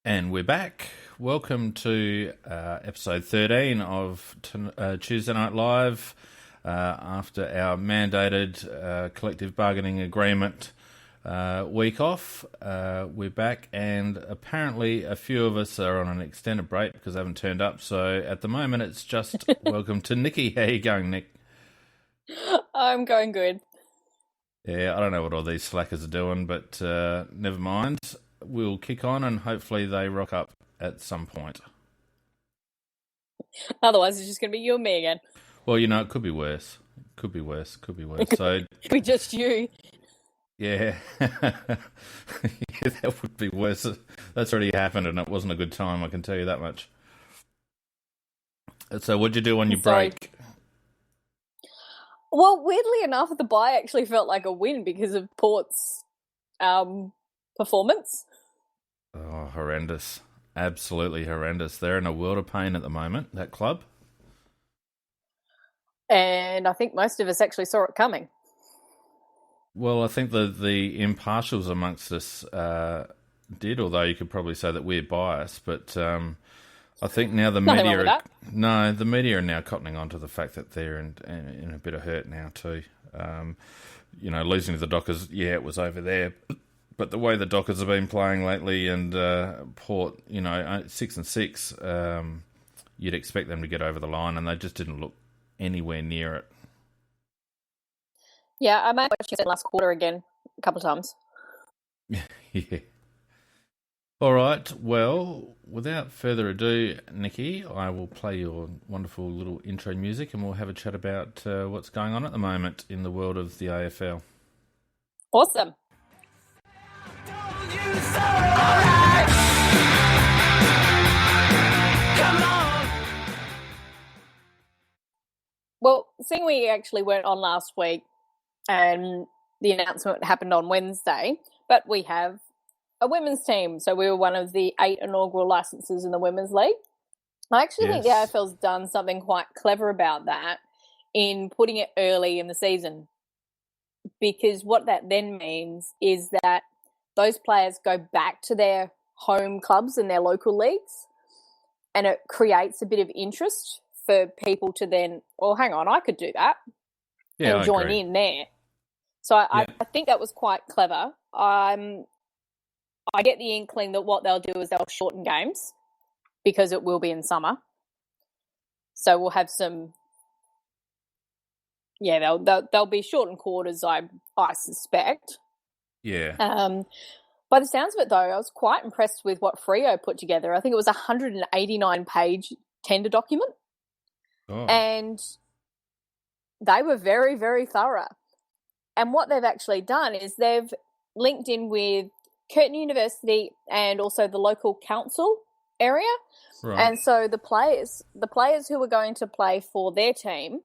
And we're back. Welcome to episode 13 of Tuesday Night Live. After our mandated collective bargaining agreement week off, we're back, and apparently a few of us are on an extended break because they haven't turned up. So at the moment, it's just welcome to Nikki. How you going, Nick? I'm going good. Yeah, I don't know what all these slackers are doing, but never mind. We'll kick on and hopefully they rock up at some point. Otherwise, it's just going to be you and me again. Well, you know, it could be worse. Could be worse. So, could be just you. Yeah. Yeah, that would be worse. That's already happened and it wasn't a good time, I can tell you that much. So what'd you do on your break? Well, weirdly enough, the bye actually felt like a win because of Port's performance. Oh, horrendous. Absolutely horrendous. They're in a world of pain at the moment, that club. And I think most of us actually saw it coming. Well, I think the impartials amongst us did, although you could probably say that we're biased, but I think now the media the media are now cottoning on to the fact that they're in a bit of hurt now too. You know, losing to the Dockers, yeah, it was over there. But the way the Dockers have been playing lately and Port, you know, 6-6, you'd expect them to get over the line, and they just didn't look anywhere near it. Yeah, I might watch it last quarter again a couple of times. Yeah. All right, well, without further ado, Nikki, I will play your wonderful little intro music and we'll have a chat about what's going on at the moment in the world of the AFL. Awesome. Well, seeing we actually weren't on last week and the announcement happened on Wednesday, but we have a women's team. So we were one of the 8 inaugural licenses in the Women's League. I actually think the AFL's done something quite clever about that in putting it early in the season, because what that then means is that those players go back to their home clubs and their local leagues, and it creates a bit of interest for people to then, oh, hang on, I could do that and join in there. So I think that was quite clever. I get the inkling that what they'll do is they'll shorten games because it will be in summer. So we'll have some, they'll be shortened quarters, I suspect. Yeah. By the sounds of it, though, I was quite impressed with what Freo put together. I think it was a 189-page tender document. Oh. And they were very, very thorough. And what they've actually done is they've linked in with Curtin University and also the local council area. Right. And so the players who are going to play for their team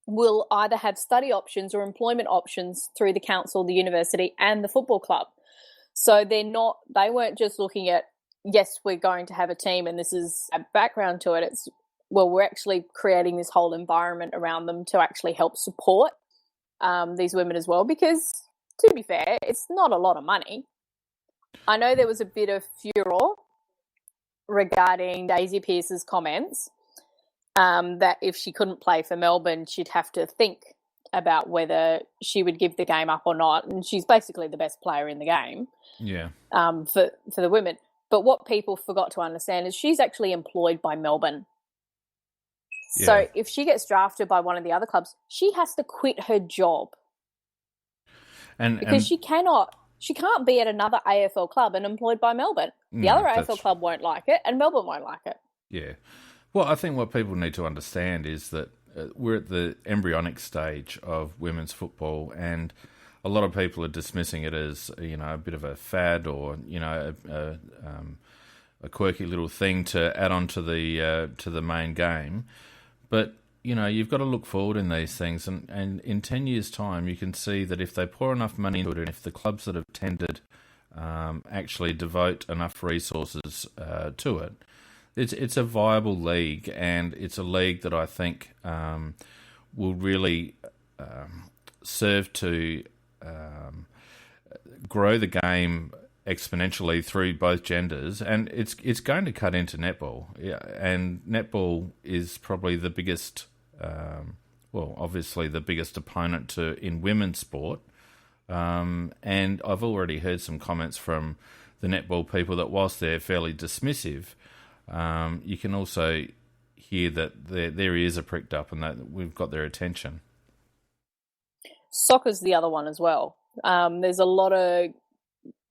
will either have study options or employment options through the council, the university, and the football club. So they weren't just looking at, yes, we're going to have a team and this is a background to it. It's, well, we're actually creating this whole environment around them to actually help support these women as well, because to be fair, it's not a lot of money. I know there was a bit of furor regarding Daisy Pearce's comments that if she couldn't play for Melbourne, she'd have to think about whether she would give the game up or not. And she's basically the best player in the game. Yeah. For the women. But what people forgot to understand is she's actually employed by Melbourne. Yeah. So if she gets drafted by one of the other clubs, she has to quit her job. Because she can't be at another AFL club and employed by Melbourne. The other AFL club won't like it and Melbourne won't like it. Yeah. Well, I think what people need to understand is that we're at the embryonic stage of women's football, and a lot of people are dismissing it as, you know, a bit of a fad or, you know, a quirky little thing to add on to the main game. But, you know, you've got to look forward in these things, and in 10 years' time, you can see that if they pour enough money into it, and if the clubs that have tendered actually devote enough resources to it, it's a viable league, and it's a league that I think will really serve to grow the game exponentially through both genders, and it's going to cut into netball. Yeah, and netball is probably the biggest, obviously the biggest opponent in women's sport. And I've already heard some comments from the netball people that whilst they're fairly dismissive, you can also hear that their ears are pricked up and that we've got their attention. Soccer's the other one as well. There's a lot of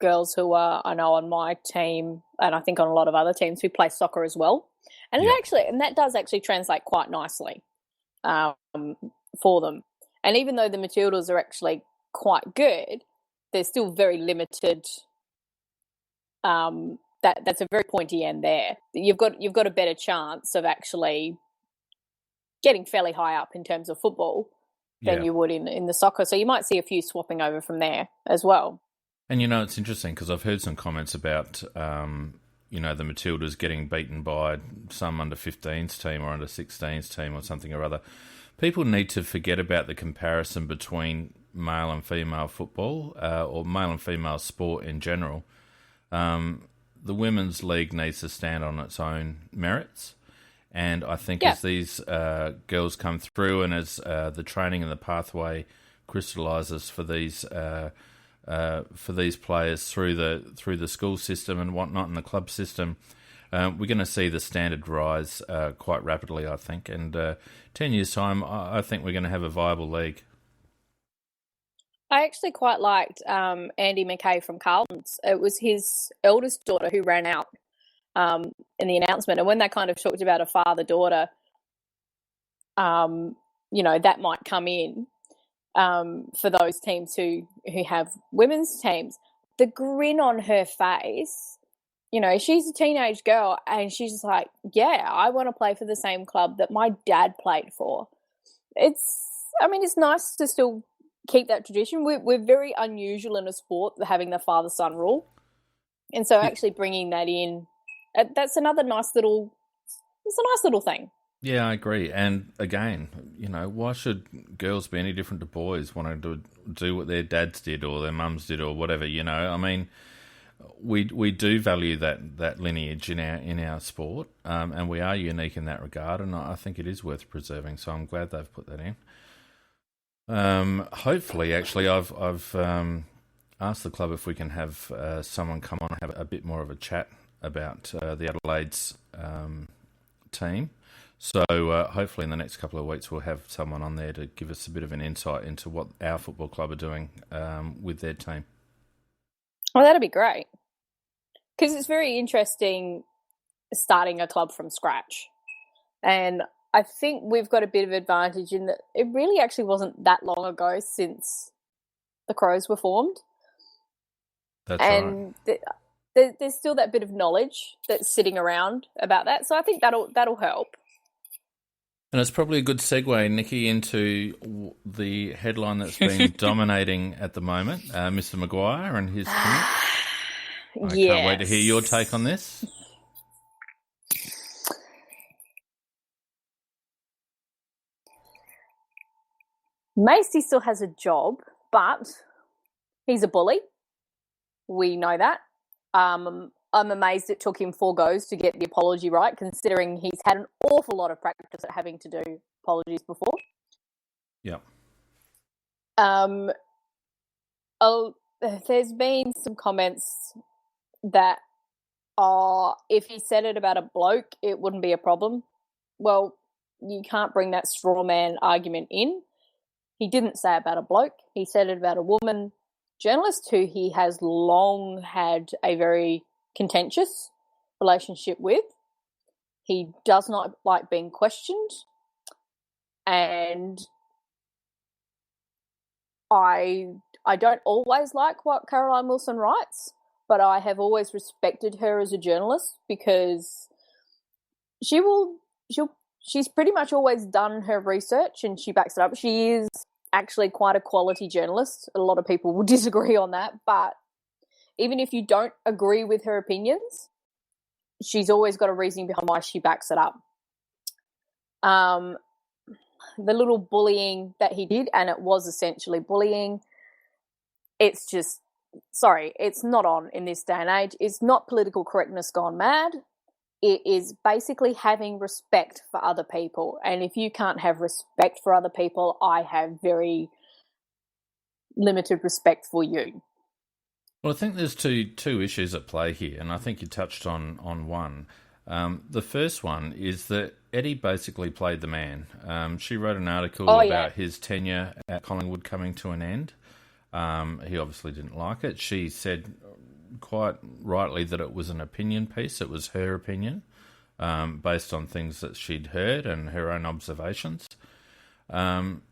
girls who are, I know, on my team, and I think on a lot of other teams who play soccer as well, and that does actually translate quite nicely for them. And even though the Matildas are actually quite good, they're still very limited. That's a very pointy end there. You've got a better chance of actually getting fairly high up in terms of football than you would in the soccer. So you might see a few swapping over from there as well. And, it's interesting because I've heard some comments about, the Matildas getting beaten by some under-15s team or under-16s team or something or other. People need to forget about the comparison between male and female football or male and female sport in general. The women's league needs to stand on its own merits. And I think as these girls come through and as the training and the pathway crystallises for these players through the school system and whatnot and the club system, we're going to see the standard rise quite rapidly, I think. And 10 years' time, I think we're going to have a viable league. I actually quite liked Andy McKay from Carlton's. It was his eldest daughter who ran out in the announcement. And when they kind of talked about a father-daughter, that might come in for those teams who have women's teams. The grin on her face, she's a teenage girl and she's just like, yeah, I want to play for the same club that my dad played for. It's nice to still keep that tradition. We're very unusual in a sport having the father-son rule. And so actually bringing that in, that's another nice little thing. Yeah, I agree. And again, why should girls be any different to boys wanting to do what their dads did or their mums did or whatever, we do value that lineage in our sport, and we are unique in that regard, and I think it is worth preserving, so I'm glad they've put that in. Hopefully, actually, I've asked the club if we can have someone come on and have a bit more of a chat about the Adelaide's team. So hopefully in the next couple of weeks we'll have someone on there to give us a bit of an insight into what our football club are doing with their team. Well, that'd be great. Because it's very interesting starting a club from scratch. And I think we've got a bit of advantage in that it really actually wasn't that long ago since the Crows were formed. That's right. And there's still that bit of knowledge that's sitting around about that. So I think that'll help. And it's probably a good segue, Nikki, into the headline that's been dominating at the moment, Mr. Maguire and his commit. I can't wait to hear your take on this. Macy still has a job, but he's a bully. We know that. I'm amazed it took him 4 goes to get the apology right, considering he's had an awful lot of practice at having to do apologies before. Yeah. There's been some comments that, if he said it about a bloke, it wouldn't be a problem. Well, you can't bring that straw man argument in. He didn't say about a bloke. He said it about a woman journalist who he has long had a very contentious relationship with. He does not like being questioned. And I don't always like what Caroline Wilson writes, but I have always respected her as a journalist because she's pretty much always done her research and she backs it up. She is actually quite a quality journalist. A lot of people will disagree on that, but even if you don't agree with her opinions, she's always got a reason behind why she backs it up. The little bullying that he did, and it was essentially bullying, it's just it's not on in this day and age. It's not political correctness gone mad. It is basically having respect for other people. And if you can't have respect for other people, I have very limited respect for you. Well, I think there's two issues at play here, and I think you touched on one. The first one is that Eddie basically played the man. She wrote an article about his tenure at Collingwood coming to an end. He obviously didn't like it. She said quite rightly that it was an opinion piece. It was her opinion, based on things that she'd heard and her own observations. And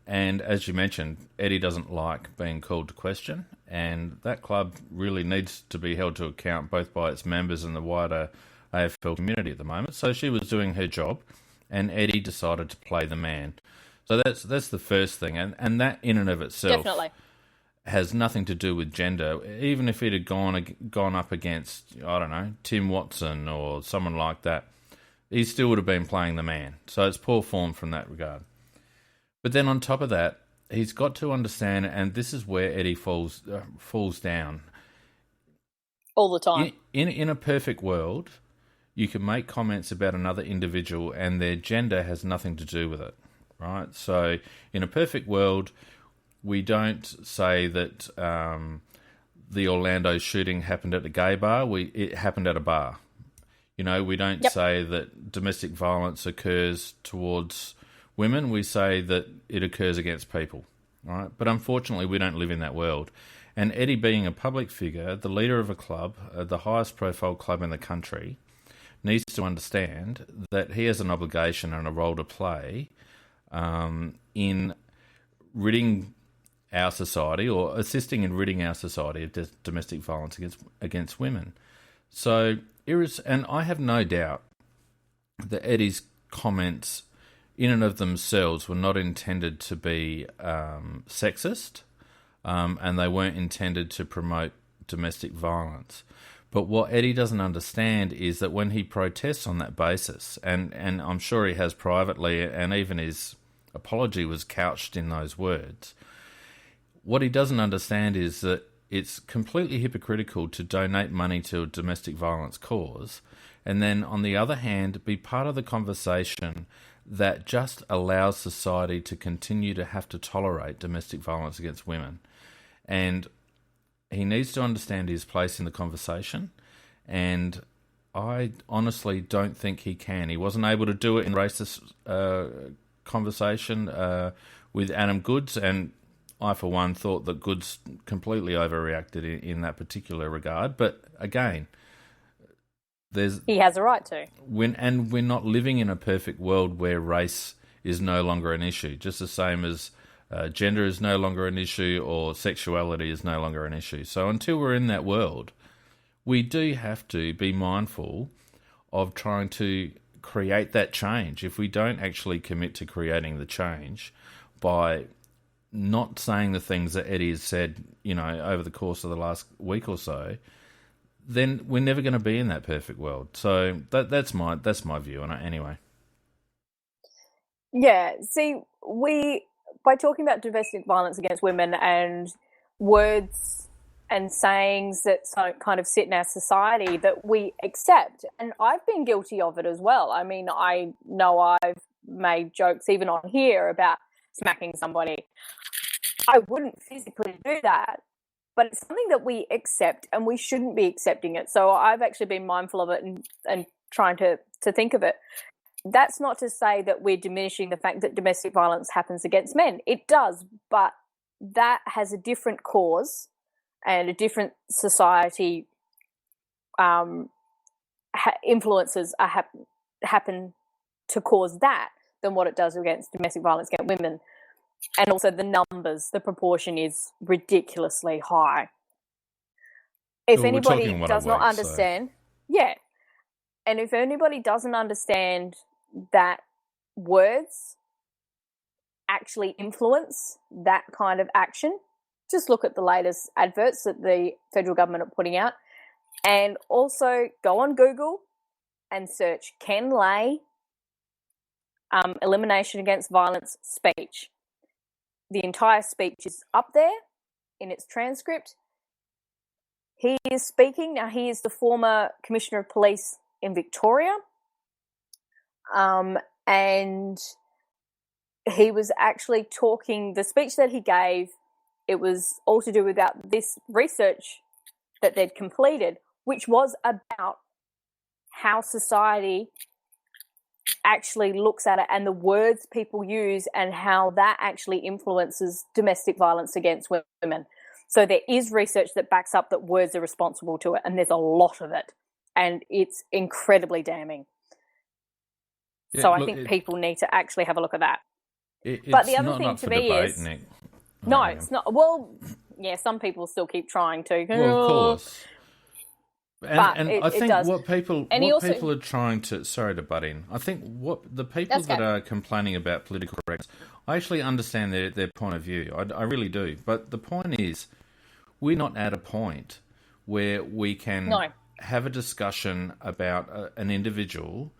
as you mentioned, Eddie doesn't like being called to question, and that club really needs to be held to account both by its members and the wider AFL community at the moment. So she was doing her job, and Eddie decided to play the man. So that's the first thing, and that in and of itself has nothing to do with gender. Even if it had gone up against, I don't know, Tim Watson or someone like that, he still would have been playing the man. So it's poor form from that regard. But then on top of that, he's got to understand, and this is where Eddie falls down. All the time. In a perfect world, you can make comments about another individual and their gender has nothing to do with it, right? So in a perfect world, we don't say that the Orlando shooting happened at a gay bar. It happened at a bar. You know, we don't say that domestic violence occurs towards women. We say that it occurs against people, right? But unfortunately, we don't live in that world. And Eddie, being a public figure, the leader of a club, the highest profile club in the country, needs to understand that he has an obligation and a role to play in ridding our society, or assisting in ridding our society of domestic violence against women. So, and I have no doubt that Eddie's comments in and of themselves were not intended to be sexist, and they weren't intended to promote domestic violence. But what Eddie doesn't understand is that when he protests on that basis, and I'm sure he has privately, and even his apology was couched in those words, what he doesn't understand is that it's completely hypocritical to donate money to a domestic violence cause, and then on the other hand, be part of the conversation that just allows society to continue to have to tolerate domestic violence against women. And he needs to understand his place in the conversation, and I honestly don't think he can. He wasn't able to do it in racist conversation with Adam Goodes, and I, for one, thought that Goodes completely overreacted in that particular regard. But again, he has a right to. And we're not living in a perfect world where race is no longer an issue, just the same as gender is no longer an issue or sexuality is no longer an issue. So until we're in that world, we do have to be mindful of trying to create that change. If we don't actually commit to creating the change by not saying the things that Eddie has said, you know, over the course of the last week or so, then we're never going to be in that perfect world. So that's my view on it anyway. Yeah, see, by talking about domestic violence against women and words and sayings that kind of sit in our society that we accept, and I've been guilty of it as well. I mean, I know I've made jokes even on here about smacking somebody. I wouldn't physically do that, but it's something that we accept and we shouldn't be accepting it. So I've actually been mindful of it and trying to think of it. That's not to say that we're diminishing the fact that domestic violence happens against men. It does, but that has a different cause and a different society influences happen to cause that than what it does against domestic violence against women. And also the numbers, the proportion is ridiculously high. If anybody does not understand, and if anybody doesn't understand that words actually influence that kind of action, just look at the latest adverts that the federal government are putting out, and also go on Google and search Ken Lay elimination against violence speech. The entire speech is up there in its transcript. he is speaking. Now, he is the former Commissioner of Police in Victoria. And he was actually talking, the speech that he gave, it was all to do with this research that they'd completed, which was about how society actually looks at it and the words people use and how that actually influences domestic violence against women. So there is research that backs up that words are responsible to it, and there's a lot of it, and it's incredibly damning. Yeah, so I think people need to actually have a look at that. But the other thing to me is, Nick. No, it's not. Well, yeah, some people still keep trying to. Well, of course. And I think what people are trying to, sorry to butt in, I think what the people that are complaining about political correctness, I actually understand their point of view. I really do. But the point is, we're not at a point where we can have a discussion about an individual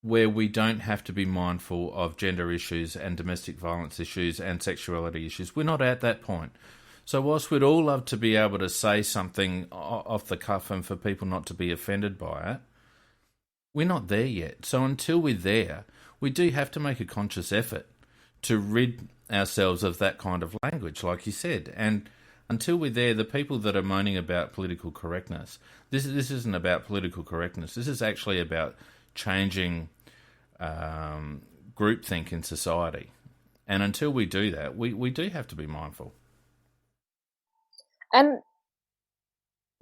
where we don't have to be mindful of gender issues and domestic violence issues and sexuality issues. We're not at that point. So whilst we'd all love to be able to say something off the cuff and for people not to be offended by it, we're not there yet. So until we're there, we do have to make a conscious effort to rid ourselves of that kind of language, like you said. And until we're there, the people that are moaning about political correctness, this isn't about political correctness. This is actually about changing groupthink in society. And until we do that, we do have to be mindful. And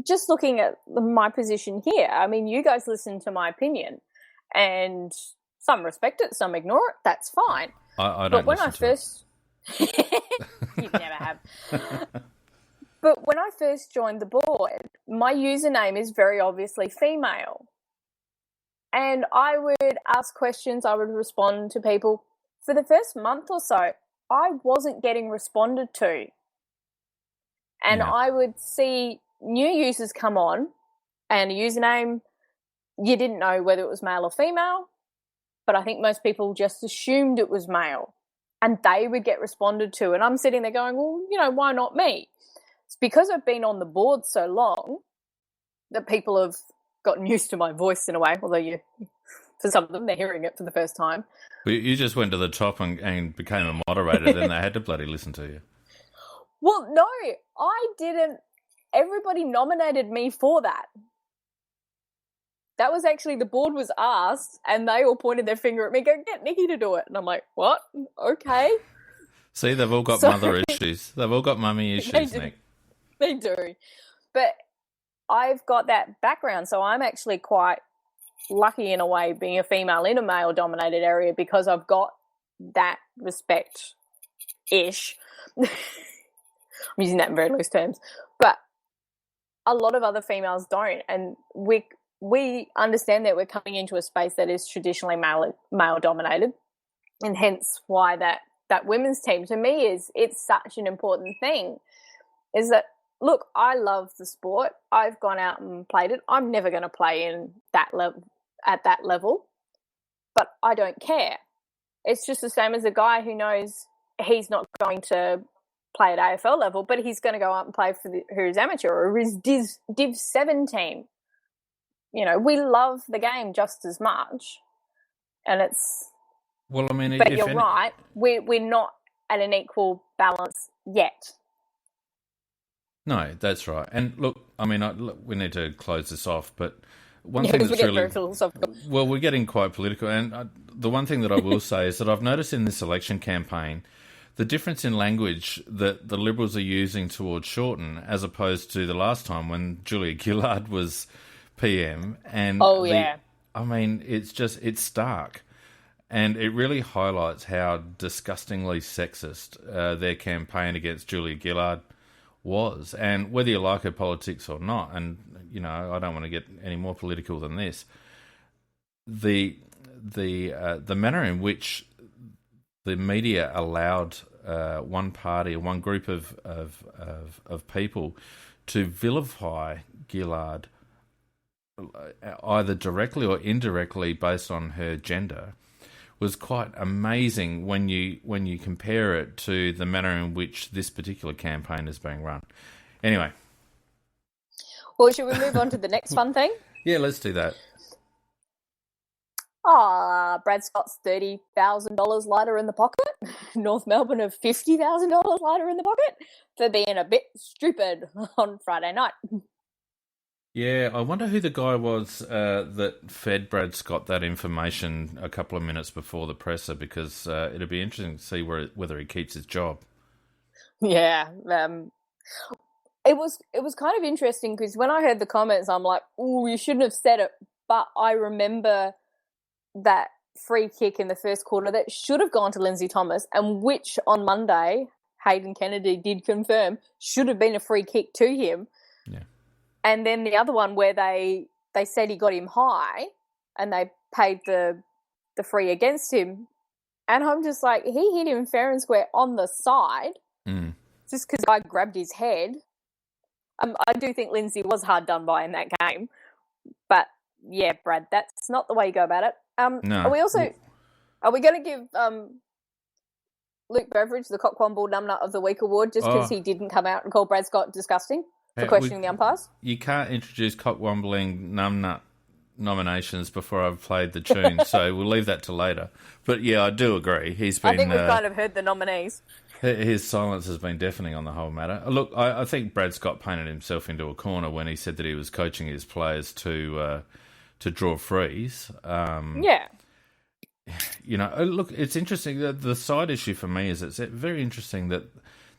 just looking at my position here, I mean, you guys listen to my opinion, and some respect it, some ignore it. That's fine. I don't. But when I first, you never have. But when I first joined the board, my username is very obviously female, and I would ask questions. I would respond to people. For the first month or so, I wasn't getting responded to. And I would see new users come on and a username, you didn't know whether it was male or female, but I think most people just assumed it was male, and they would get responded to. And I'm sitting there going, well, why not me? It's because I've been on the board so long that people have gotten used to my voice in a way, although for some of them, they're hearing it for the first time. Well, you just went to the top and became a moderator, then they had to bloody listen to you. Well, no, I didn't. Everybody nominated me for that. That was actually, the board was asked, and they all pointed their finger at me, go, get Nikki to do it. And I'm like, what? Okay. See, they've all got mother issues. They've all got mummy issues, Nick. They do. But I've got that background, so I'm actually quite lucky in a way being a female in a male-dominated area because I've got that respect-ish. I'm using that in very loose terms, but a lot of other females don't, and we understand that we're coming into a space that is traditionally male dominated, and hence why that women's team to me it's such an important thing. Is that, look, I love the sport. I've gone out and played it. I'm never going to play in that level at that level, but I don't care. It's just the same as a guy who knows he's not going to play at AFL level, but he's going to go out and play for his amateur or his Div 7 team. We love the game just as much, and it's. Well, I mean, but you're right. We're not at an equal balance yet. No, that's right. And look, I mean, we need to close this off, but one thing that's really, very philosophical. Well, we're getting quite political, and the one thing that I will say is that I've noticed in this election campaign the difference in language that the Liberals are using towards Shorten as opposed to the last time when Julia Gillard was PM. And I mean, it's stark. And it really highlights how disgustingly sexist their campaign against Julia Gillard was. And whether you like her politics or not, and, I don't want to get any more political than this, the manner in which the media allowed one party or one group of people to vilify Gillard either directly or indirectly based on her gender was quite amazing when you compare it to the manner in which this particular campaign is being run. Anyway, Well, should we move on to the next fun thing? Yeah, let's do that. Brad Scott's $30,000 lighter in the pocket. North Melbourne have $50,000 lighter in the pocket for being a bit stupid on Friday night. Yeah, I wonder who the guy was that fed Brad Scott that information a couple of minutes before the presser, because it'd be interesting to see whether he keeps his job. Yeah, it was kind of interesting because when I heard the comments, I'm like, "Ooh, you shouldn't have said it." But I remember that free kick in the first quarter that should have gone to Lindsay Thomas, and which on Monday Hayden Kennedy did confirm should have been a free kick to him. Yeah. And then the other one where they said he got him high and they paid the free against him. And I'm just like, he hit him fair and square on the side just because I grabbed his head. I do think Lindsay was hard done by in that game. But, yeah, Brad, that's not the way you go about it. No. Are we going to give Luke Beveridge the Cockwomble Numbnut of the Week award just because he didn't come out and call Brad Scott disgusting? For questioning the umpires? You can't introduce cock-wombling numbnut nominations before I've played the tune, so we'll leave that to later. But yeah, I do agree. I think we've kind of heard the nominees. His silence has been deafening on the whole matter. Look, I think Brad Scott painted himself into a corner when he said that he was coaching his players to draw frees. Yeah. You know, look, it's interesting. The side issue for me is it's very interesting that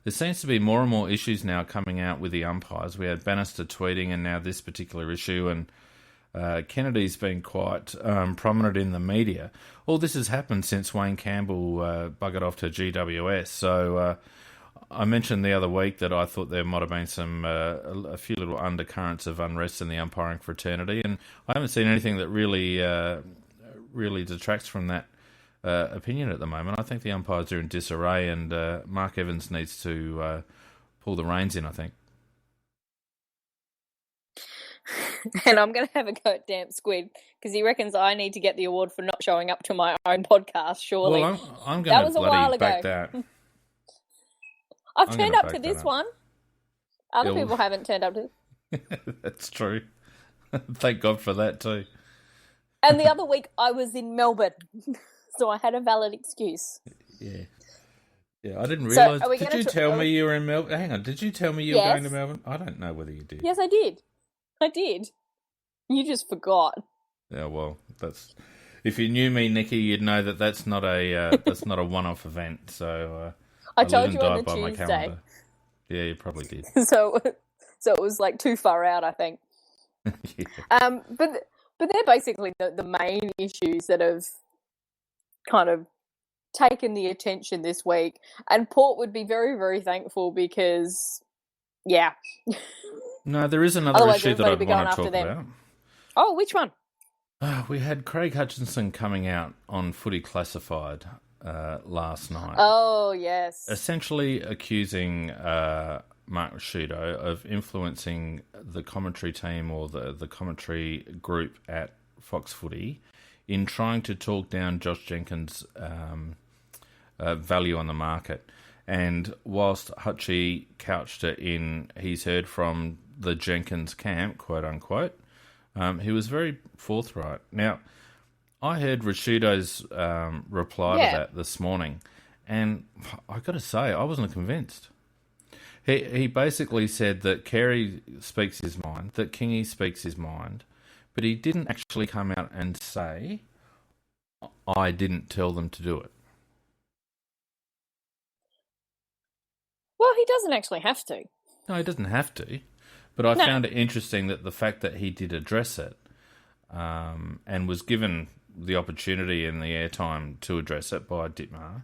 there seems to be more and more issues now coming out with the umpires. We had Bannister tweeting and now this particular issue, and Kennedy's been quite prominent in the media. All this has happened since Wayne Campbell buggered off to GWS. So I mentioned the other week that I thought there might have been a few little undercurrents of unrest in the umpiring fraternity, and I haven't seen anything that really detracts from that opinion at the moment. I think the umpires are in disarray, and Mark Evans needs to pull the reins in, I think. And I'm going to have a go at Damp Squid because he reckons I need to get the award for not showing up to my own podcast, surely. Well, I'm going to bloody back that. I've turned up to this one. Other people haven't turned up to That's true. Thank God for that too. And the other week I was in Melbourne. So I had a valid excuse. Yeah. Yeah, I didn't realise. So did you tell me you were in Melbourne? Hang on, did you tell me you were going to Melbourne? I don't know whether you did. Yes, I did. I did. You just forgot. Yeah, well, that's... If you knew me, Nikki, you'd know that that's not a one-off event. So I told you on the Tuesday. Yeah, you probably did. So it was like too far out, I think. Yeah. But they're basically the main issues that have kind of taken the attention this week. And Port would be very, very thankful because, yeah. No, there is another issue that I'd want to talk about. Oh, which one? We had Craig Hutchinson coming out on Footy Classified last night. Oh, yes. Essentially accusing Mark Rasciuto of influencing the commentary team or the commentary group at Fox Footy in trying to talk down Josh Jenkins' value on the market. And whilst Hutchie couched it in, he's heard from the Jenkins camp, quote unquote, he was very forthright. Now, I heard Rasciuto's reply to that this morning, and I got to say, I wasn't convinced. He basically said that Carey speaks his mind, that Kingy speaks his mind, but he didn't actually come out and say, I didn't tell them to do it. Well, he doesn't actually have to. No, he doesn't have to. But I found it interesting that the fact that he did address it and was given the opportunity and the airtime to address it by Dittmar,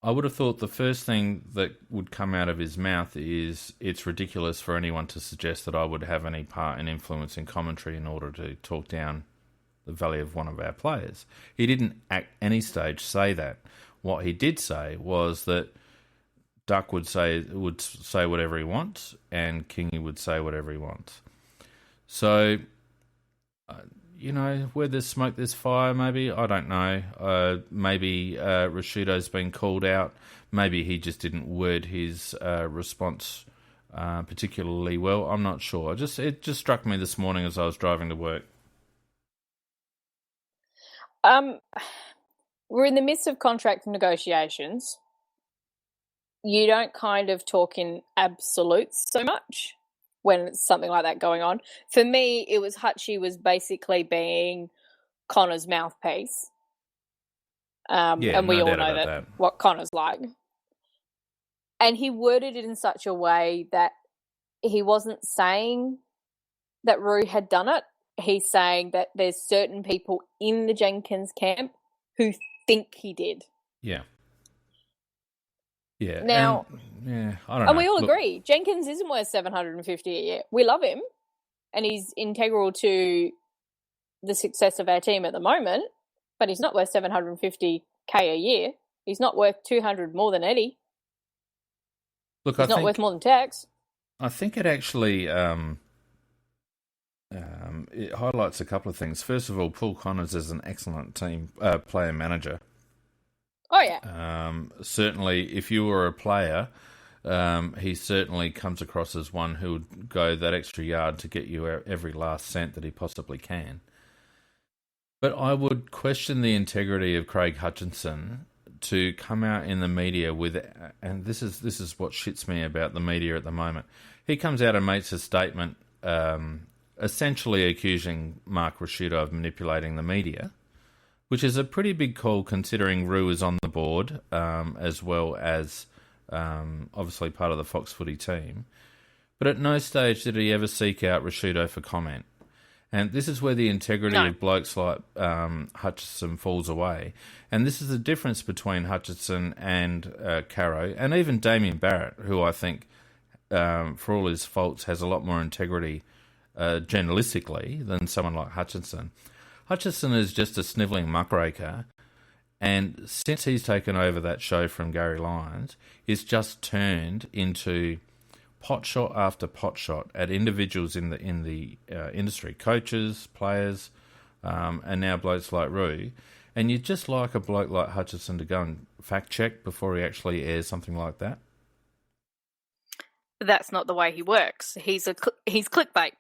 I would have thought the first thing that would come out of his mouth is it's ridiculous for anyone to suggest that I would have any part in influencing commentary in order to talk down the value of one of our players. He didn't at any stage say that. What he did say was that Duck would say whatever he wants, and Kingy would say whatever he wants. So, where there's smoke, there's fire, maybe. I don't know. Maybe Rasciuto's been called out. Maybe he just didn't word his response particularly well. I'm not sure. It just struck me this morning as I was driving to work. We're in the midst of contract negotiations. You don't kind of talk in absolutes so much when it's something like that going on. For me, it was Hutchie was basically being Connor's mouthpiece. And we all know that what Connor's like. And he worded it in such a way that he wasn't saying that Roo had done it. He's saying that there's certain people in the Jenkins camp who think he did. Yeah. Yeah. Now, I don't know. And we all agree, Jenkins isn't worth $750 a year. We love him, and he's integral to the success of our team at the moment, but he's not worth $750K a year. He's not worth $200 more than Eddie. Look, he's not worth more than Tex. I think it actually it highlights a couple of things. First of all, Paul Connors is an excellent team player manager. Oh, yeah. Certainly, if you were a player, he certainly comes across as one who would go that extra yard to get you every last cent that he possibly can. But I would question the integrity of Craig Hutchinson to come out in the media with, and this is what shits me about the media at the moment. He comes out and makes a statement essentially accusing Mark Rashuda of manipulating the media, which is a pretty big call considering Roo is on the board, as well as obviously part of the Fox Footy team. But at no stage did he ever seek out Rashuda for comment. And this is where the integrity of blokes like Hutchinson falls away. And this is the difference between Hutchinson and Caro, and even Damien Barrett, who I think, for all his faults, has a lot more integrity journalistically than someone like Hutchinson. Hutchinson is just a snivelling muckraker, and since he's taken over that show from Gary Lyons, it's just turned into pot shot after pot shot at individuals in the industry, coaches, players, and now blokes like Roo. And you'd just like a bloke like Hutchinson to go and fact check before he actually airs something like that. That's not the way he works. He's clickbait.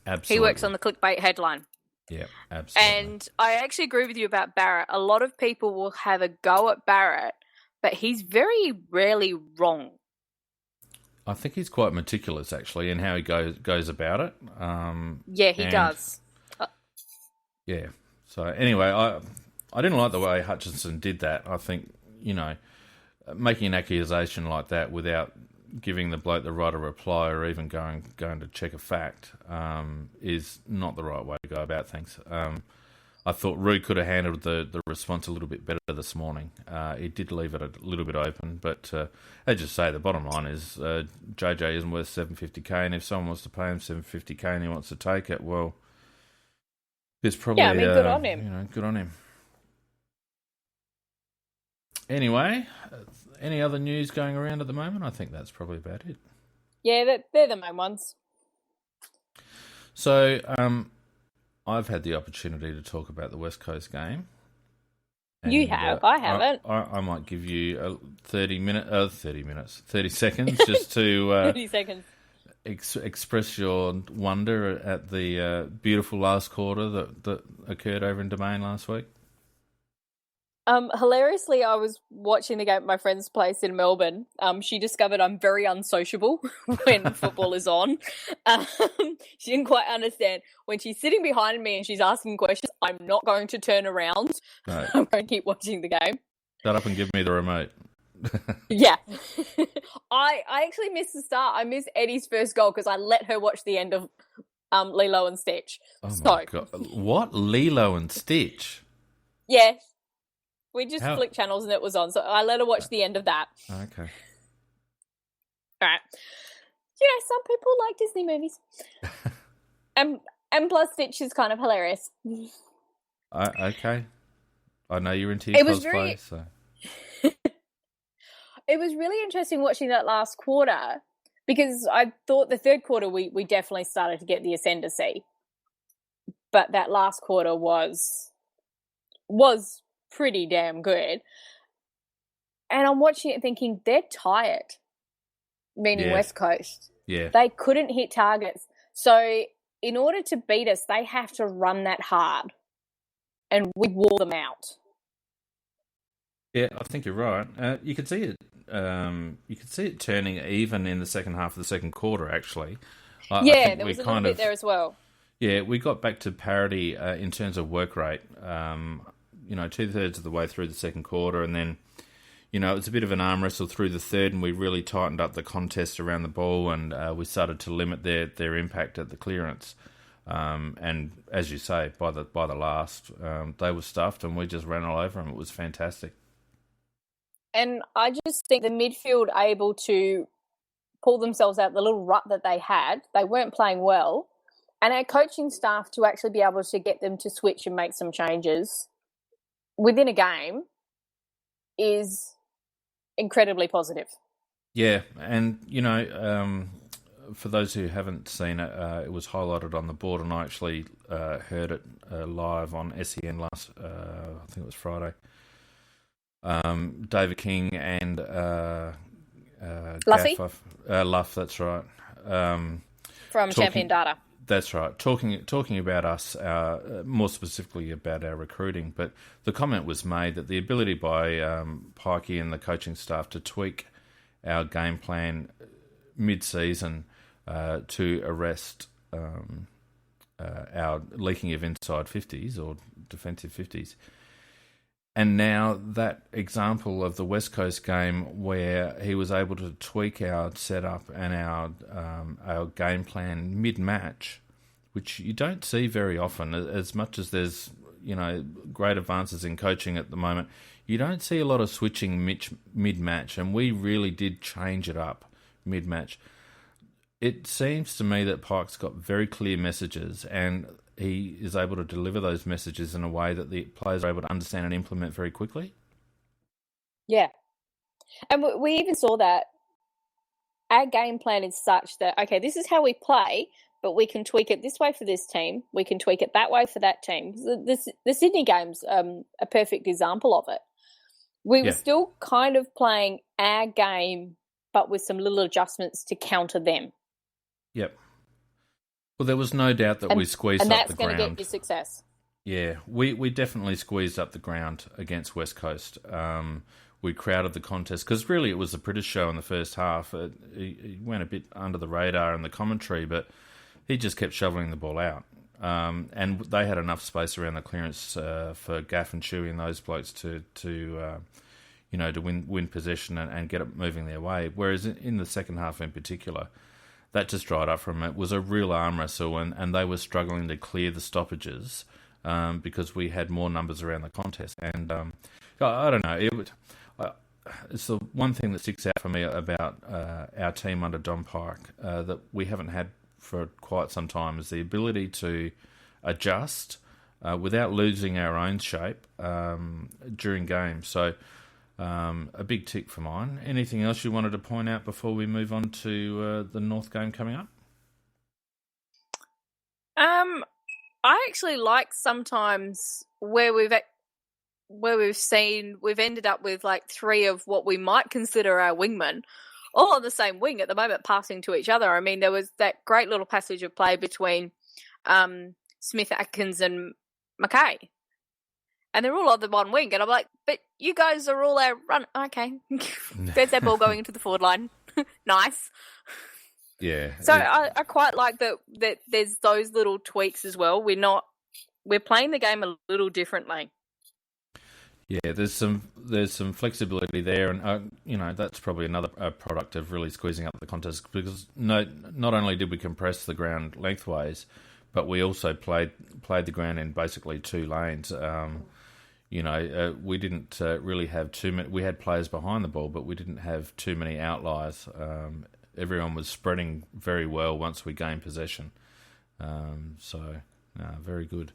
Absolutely. He works on the clickbait headline. Yeah, absolutely. And I actually agree with you about Barrett. A lot of people will have a go at Barrett, but he's very rarely wrong. I think he's quite meticulous, actually, in how he goes about it. Yeah, he does. Yeah. So anyway, I didn't like the way Hutchinson did that. I think, making an accusation like that without giving the bloke the right to reply or even going to check a fact is not the right way to go about things. I thought Roo could have handled the response a little bit better this morning. He did leave it a little bit open, but as you say, the bottom line is JJ isn't worth $750K, and if someone wants to pay him $750K and he wants to take it, well, it's probably good on him. Good on him. Anyway, any other news going around at the moment? I think that's probably about it. Yeah, they're the main ones. So, I've had the opportunity to talk about the West Coast game. You have, I haven't. I might give you 30 seconds just to 30 seconds. Express your wonder at the beautiful last quarter that occurred over in Domain last week. Hilariously, I was watching the game at my friend's place in Melbourne. She discovered I'm very unsociable when football is on. She didn't quite understand. When she's sitting behind me and she's asking questions, I'm not going to turn around. No. I'm going to keep watching the game. Shut up and give me the remote. Yeah. I actually missed the start. I missed Eddie's first goal because I let her watch the end of Lilo and Stitch. Oh, my God. What? Lilo and Stitch? Yeah. We just flicked channels and it was on, so I let her watch the end of that. Okay. All right. Some people like Disney movies. and plus Stitch is kind of hilarious. Okay. I know you're into your cosplay, so... It was really interesting watching that last quarter because I thought the third quarter we definitely started to get the ascendancy. But that last quarter was pretty damn good. And I'm watching it thinking, they're tired. meaning West Coast. Yeah. They couldn't hit targets. So in order to beat us, they have to run that hard. And we wore them out. Yeah, I think you're right. You could see it. You could see it turning even in the second half of the second quarter. Actually, I think there was a little bit there as well. Yeah, we got back to parity in terms of work rate. 2/3 of the way through the second quarter, and then it was a bit of an arm wrestle through the third, and we really tightened up the contest around the ball, and we started to limit their impact at the clearance. And as you say, by the last, they were stuffed, and we just ran all over them. It was fantastic. And I just think the midfield able to pull themselves out the little rut that they had. They weren't playing well. And our coaching staff to actually be able to get them to switch and make some changes within a game is incredibly positive. Yeah, and, for those who haven't seen it, it was highlighted on the board, and I actually heard it live on SEN last, I think it was Friday. David King and Luffy? Luff, that's right. From Champion Data. That's right. Talking about us, more specifically about our recruiting, but the comment was made that the ability by Pikey and the coaching staff to tweak our game plan mid-season to arrest our leaking of inside 50s or defensive 50s. And now that example of the West Coast game where he was able to tweak our setup and our game plan mid-match, which you don't see very often, as much as there's great advances in coaching at the moment, you don't see a lot of switching mid-match, and we really did change it up mid-match. It seems to me that Pike's got very clear messages, and he is able to deliver those messages in a way that the players are able to understand and implement very quickly. Yeah. And we even saw that our game plan is such that, okay, this is how we play, but we can tweak it this way for this team. We can tweak it that way for that team. The Sydney game's a perfect example of it. We were still kind of playing our game, but with some little adjustments to counter them. Yep. Well, there was no doubt that we squeezed up the ground. And that's going to get you success. Yeah, we definitely squeezed up the ground against West Coast. We crowded the contest because really it was the British show in the first half. He went a bit under the radar in the commentary, but he just kept shoveling the ball out. And they had enough space around the clearance for Gaff and Chewy and those blokes to win possession and get it moving their way. Whereas in the second half in particular, that just dried up from it. It was a real arm wrestle, and they were struggling to clear the stoppages because we had more numbers around the contest. And I don't know, it's the one thing that sticks out for me about our team under Don Pike that we haven't had for quite some time is the ability to adjust without losing our own shape during games. So a big tick for mine. Anything else you wanted to point out before we move on to the North game coming up? I actually like sometimes where we've ended up with like three of what we might consider our wingmen, all on the same wing at the moment, passing to each other. I mean, there was that great little passage of play between Smith, Atkins, and McKay. And they're all on the one wing. And I'm like, but you guys are all our run. Okay. There's that ball going into the forward line. Nice. Yeah. So I quite like that there's those little tweaks as well. We're playing the game a little differently. Yeah, there's some flexibility there, and that's probably another product of really squeezing up the contest because not only did we compress the ground lengthways, but we also played the ground in basically two lanes. We didn't really have too many. We had players behind the ball, but we didn't have too many outliers. Everyone was spreading very well once we gained possession. Very good.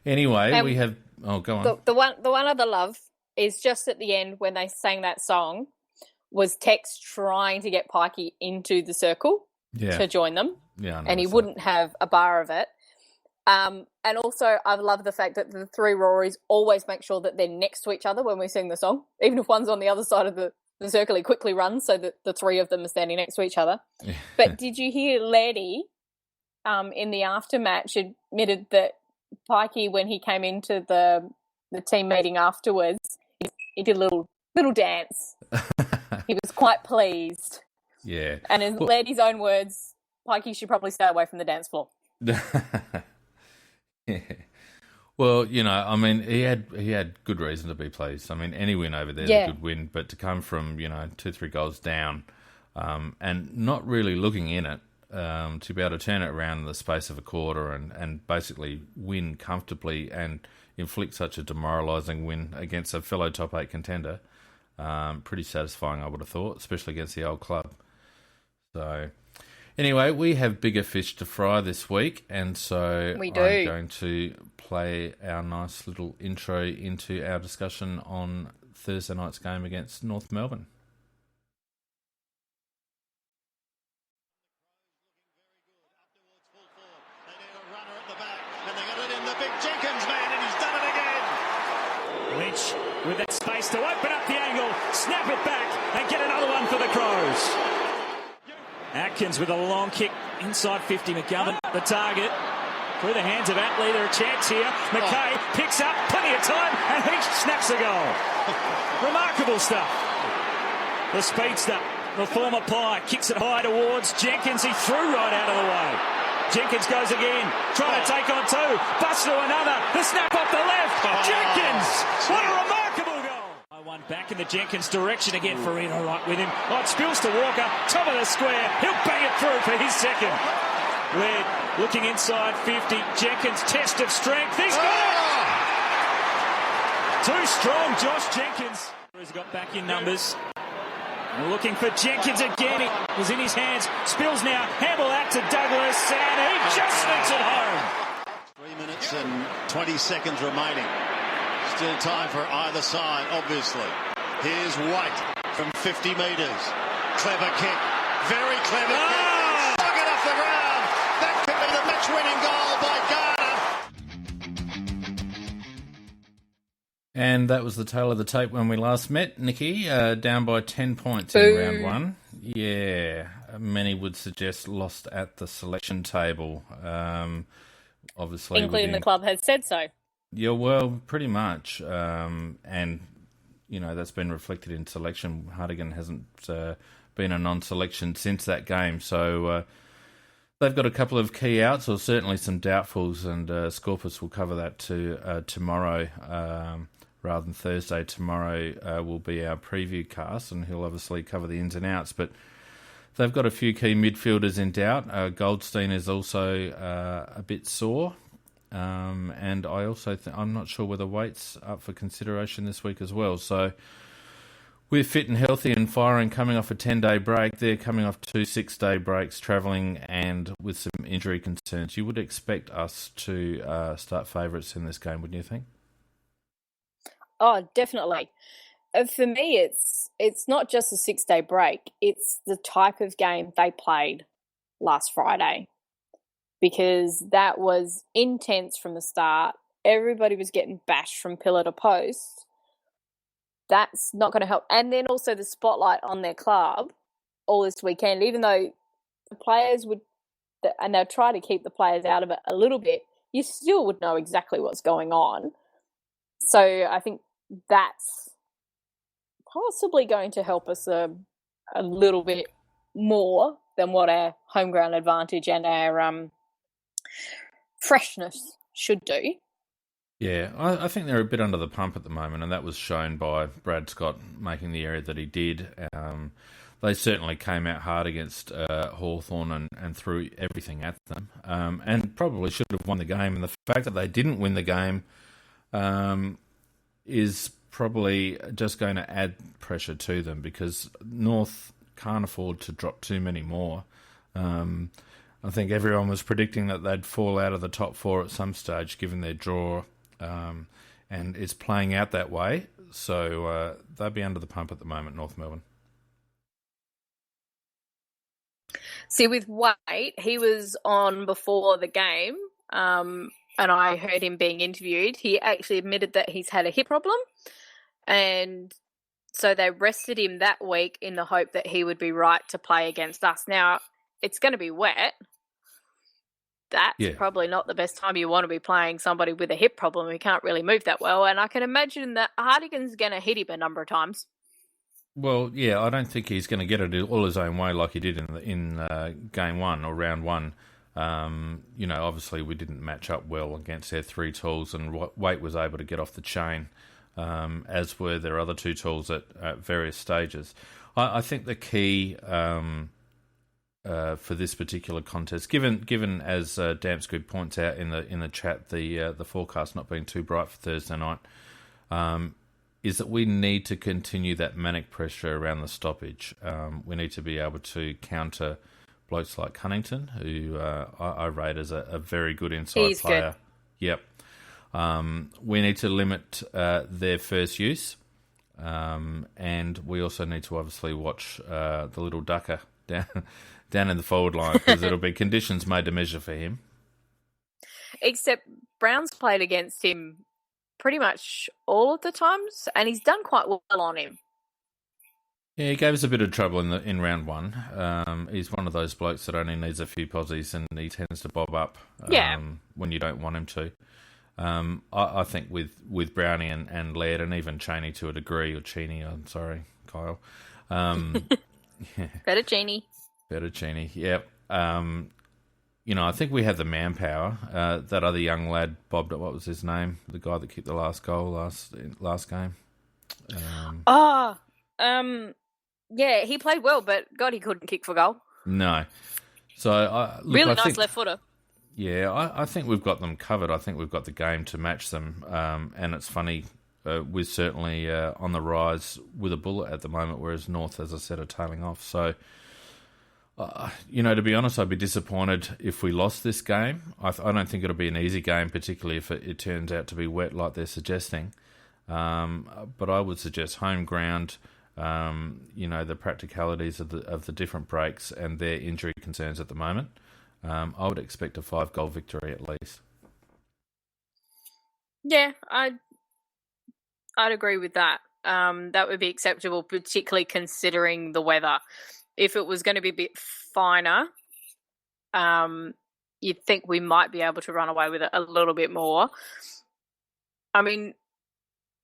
Anyway, we have. Oh, go on. The one other love is just at the end when they sang that song was Tex trying to get Pikey into the circle to join them. Yeah, and he wouldn't have a bar of it. And also, I love the fact that the three Rorys always make sure that they're next to each other when we sing the song, even if one's on the other side of the the circle, he quickly runs so that the three of them are standing next to each other. But did you hear Laddie in the aftermatch admitted that Pikey, when he came into the team meeting afterwards, he did a little dance. He was quite pleased. Yeah. And in Laddie's own words, Pikey should probably stay away from the dance floor. Yeah. Well, you know, I mean, he had good reason to be pleased. I mean, any win over there is a good win, but to come from, 2-3 goals down, and not really looking in it, to be able to turn it around in the space of a quarter and basically win comfortably and inflict such a demoralising win against a fellow top 8 contender, pretty satisfying, I would have thought, especially against the old club. So, anyway, we have bigger fish to fry this week, and so I'm going to play our nice little intro into our discussion on Thursday night's game against North Melbourne. They need a runner at the back, and they got it in the big Jenkins man, and he's done it again. Lynch with that space to open up the angle, snap it back, and get another one for the Crows. Atkins with a long kick inside 50. McGovern, the target. Through the hands of Atley, there a chance here. McKay picks up, plenty of time, and he snaps a goal. Remarkable stuff. The speedster, the former Pie, kicks it high towards Jenkins. He threw right out of the way. Jenkins goes again, trying to take on two. Bust to another. The snap off the left. Jenkins! What a remarkable goal. One back in the Jenkins direction again. Farina right with him. Oh, it spills to Walker. Top of the square. He'll bang it through for his second. Red looking inside 50. Jenkins, test of strength. He's got it! Too strong, Josh Jenkins. He's got back in numbers. Looking for Jenkins again. It was in his hands. Spills now. Handle out to Douglas, and he just sneaks it home. 3 minutes and 20 seconds remaining. Still time for either side, obviously. Here's White from 50 metres. Clever kick. Very clever kick. Slug it off the ground. That could be the match-winning goal by Garner. And that was the tail of the tape when we last met, Nikki, down by 10 points in round one. Yeah, many would suggest lost at the selection table. Obviously, including the club has said so. Yeah, well, pretty much. And, that's been reflected in selection. Hartigan hasn't been a non-selection since that game. So they've got a couple of key outs, or certainly some doubtfuls, and Scorpus will cover that tomorrow rather than Thursday. Tomorrow will be our preview cast, and he'll obviously cover the ins and outs. But they've got a few key midfielders in doubt. Goldstein is also a bit sore. And I also I'm not sure whether Waite's up for consideration this week as well. So we're fit and healthy and firing, coming off a 10-day break. They're coming off 2 6-day breaks, travelling, and with some injury concerns. You would expect us to start favourites in this game, wouldn't you think? Oh, definitely. For me, it's not just a 6-day break. It's the type of game they played last Friday, because that was intense from the start. Everybody was getting bashed from pillar to post. That's not going to help. And then also the spotlight on their club all this weekend, even though the players would, and they'll try to keep the players out of it a little bit, you still would know exactly what's going on. So I think that's possibly going to help us a little bit more than what our home ground advantage and our freshness should do. Yeah, I think they're a bit under the pump at the moment, and that was shown by Brad Scott making the error that he did. They certainly came out hard against Hawthorn and threw everything at them, and probably should have won the game. And the fact that they didn't win the game is probably just going to add pressure to them, because North can't afford to drop too many more. I think everyone was predicting that they'd fall out of the top four at some stage, given their draw, and it's playing out that way. So they'll be under the pump at the moment, North Melbourne. See, with White, he was on before the game, and I heard him being interviewed. He actually admitted that he's had a hip problem, and So they rested him that week in the hope that he would be right to play against us. Now, it's going to be wet. That's probably not the best time you want to be playing somebody with a hip problem who can't really move that well. And I can imagine that Hardigan's going to hit him a number of times. Well, yeah, I don't think he's going to get it all his own way like he did in game one or round one. Obviously we didn't match up well against their three tools, and Waite was able to get off the chain, as were their other two tools at various stages. I think the key for this particular contest, given as Damsgood points out in the chat, the forecast not being too bright for Thursday night, is that we need to continue that manic pressure around the stoppage. We need to be able to counter blokes like Cunnington, who I rate as a very good inside player. Good. Yep. We need to limit their first use, and we also need to obviously watch the little ducker down in the forward line, because it'll be conditions made to measure for him. Except Brown's played against him pretty much all of the times, and he's done quite well on him. Yeah, he gave us a bit of trouble in round one. He's one of those blokes that only needs a few posies, and he tends to bob up when you don't want him to. I think with Brownie and Laird, and even Cheney to a degree, or Cheney, I'm sorry, Kyle. Better Cheney. Better Cheney, yep. I think we have the manpower. That other young lad, Bob, what was his name? The guy that kicked the last goal last game. Yeah, he played well, but God, he couldn't kick for goal. No. So I nice left footer. Yeah, I think we've got them covered. I think we've got the game to match them. And it's funny, we're certainly on the rise with a bullet at the moment, whereas North, as I said, are tailing off. So, to be honest, I'd be disappointed if we lost this game. I don't think it'll be an easy game, particularly if it turns out to be wet like they're suggesting. But I would suggest home ground, the practicalities of the different breaks and their injury concerns at the moment. I would expect a 5-goal victory at least. Yeah, I'd agree with that. That would be acceptable, particularly considering the weather. If it was going to be a bit finer, you'd think we might be able to run away with it a little bit more. I mean,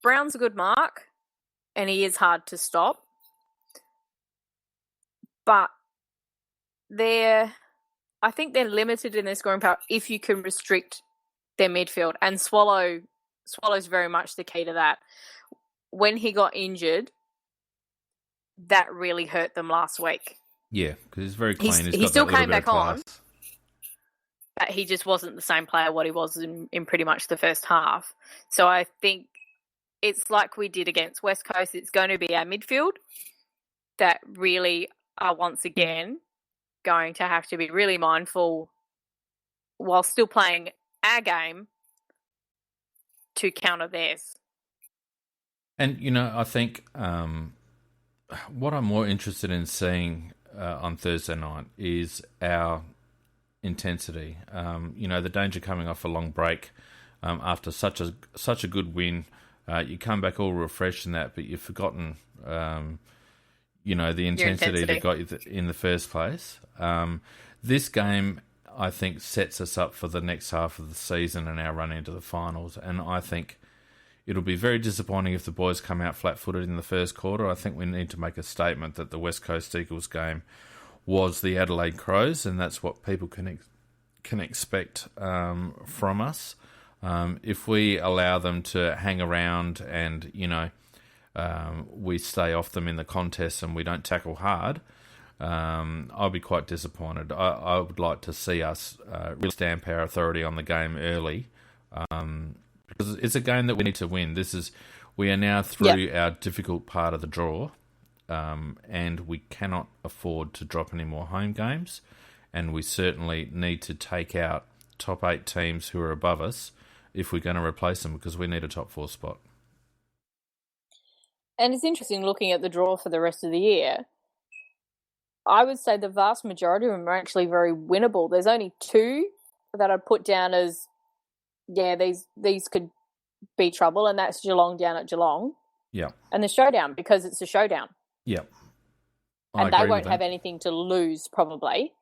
Brown's a good mark, and he is hard to stop. But I think they're limited in their scoring power if you can restrict their midfield. And Swallow's very much the key to that. When he got injured, that really hurt them last week. Yeah, because he's very clean. He still came back on, but he just wasn't the same player what he was in pretty much the first half. So I think it's like we did against West Coast. It's going to be our midfield that really are once again going to have to be really mindful while still playing our game to counter theirs. And, I think what I'm more interested in seeing on Thursday night is our intensity. The danger coming off a long break after such a good win. You come back all refreshed in that, but you've forgotten, the intensity that got you in the first place. This game, I think, sets us up for the next half of the season and our run into the finals. And I think it'll be very disappointing if the boys come out flat-footed in the first quarter. I think we need to make a statement that the West Coast Eagles game was the Adelaide Crows, and that's what people can expect from us. If we allow them to hang around and, we stay off them in the contest and we don't tackle hard, I'll be quite disappointed. I would like to see us really stamp our authority on the game early, because it's a game that we need to win. We are now through our difficult part of the draw, and we cannot afford to drop any more home games, and we certainly need to take out top 8 teams who are above us if we're going to replace them, because we need a top 4 spot. And it's interesting looking at the draw for the rest of the year. I would say the vast majority of them are actually very winnable. There's only 2 that I'd put down as, these could be trouble, and that's Geelong down at Geelong Yeah. and the showdown, because it's a showdown. Yeah. And they won't have anything to lose, probably.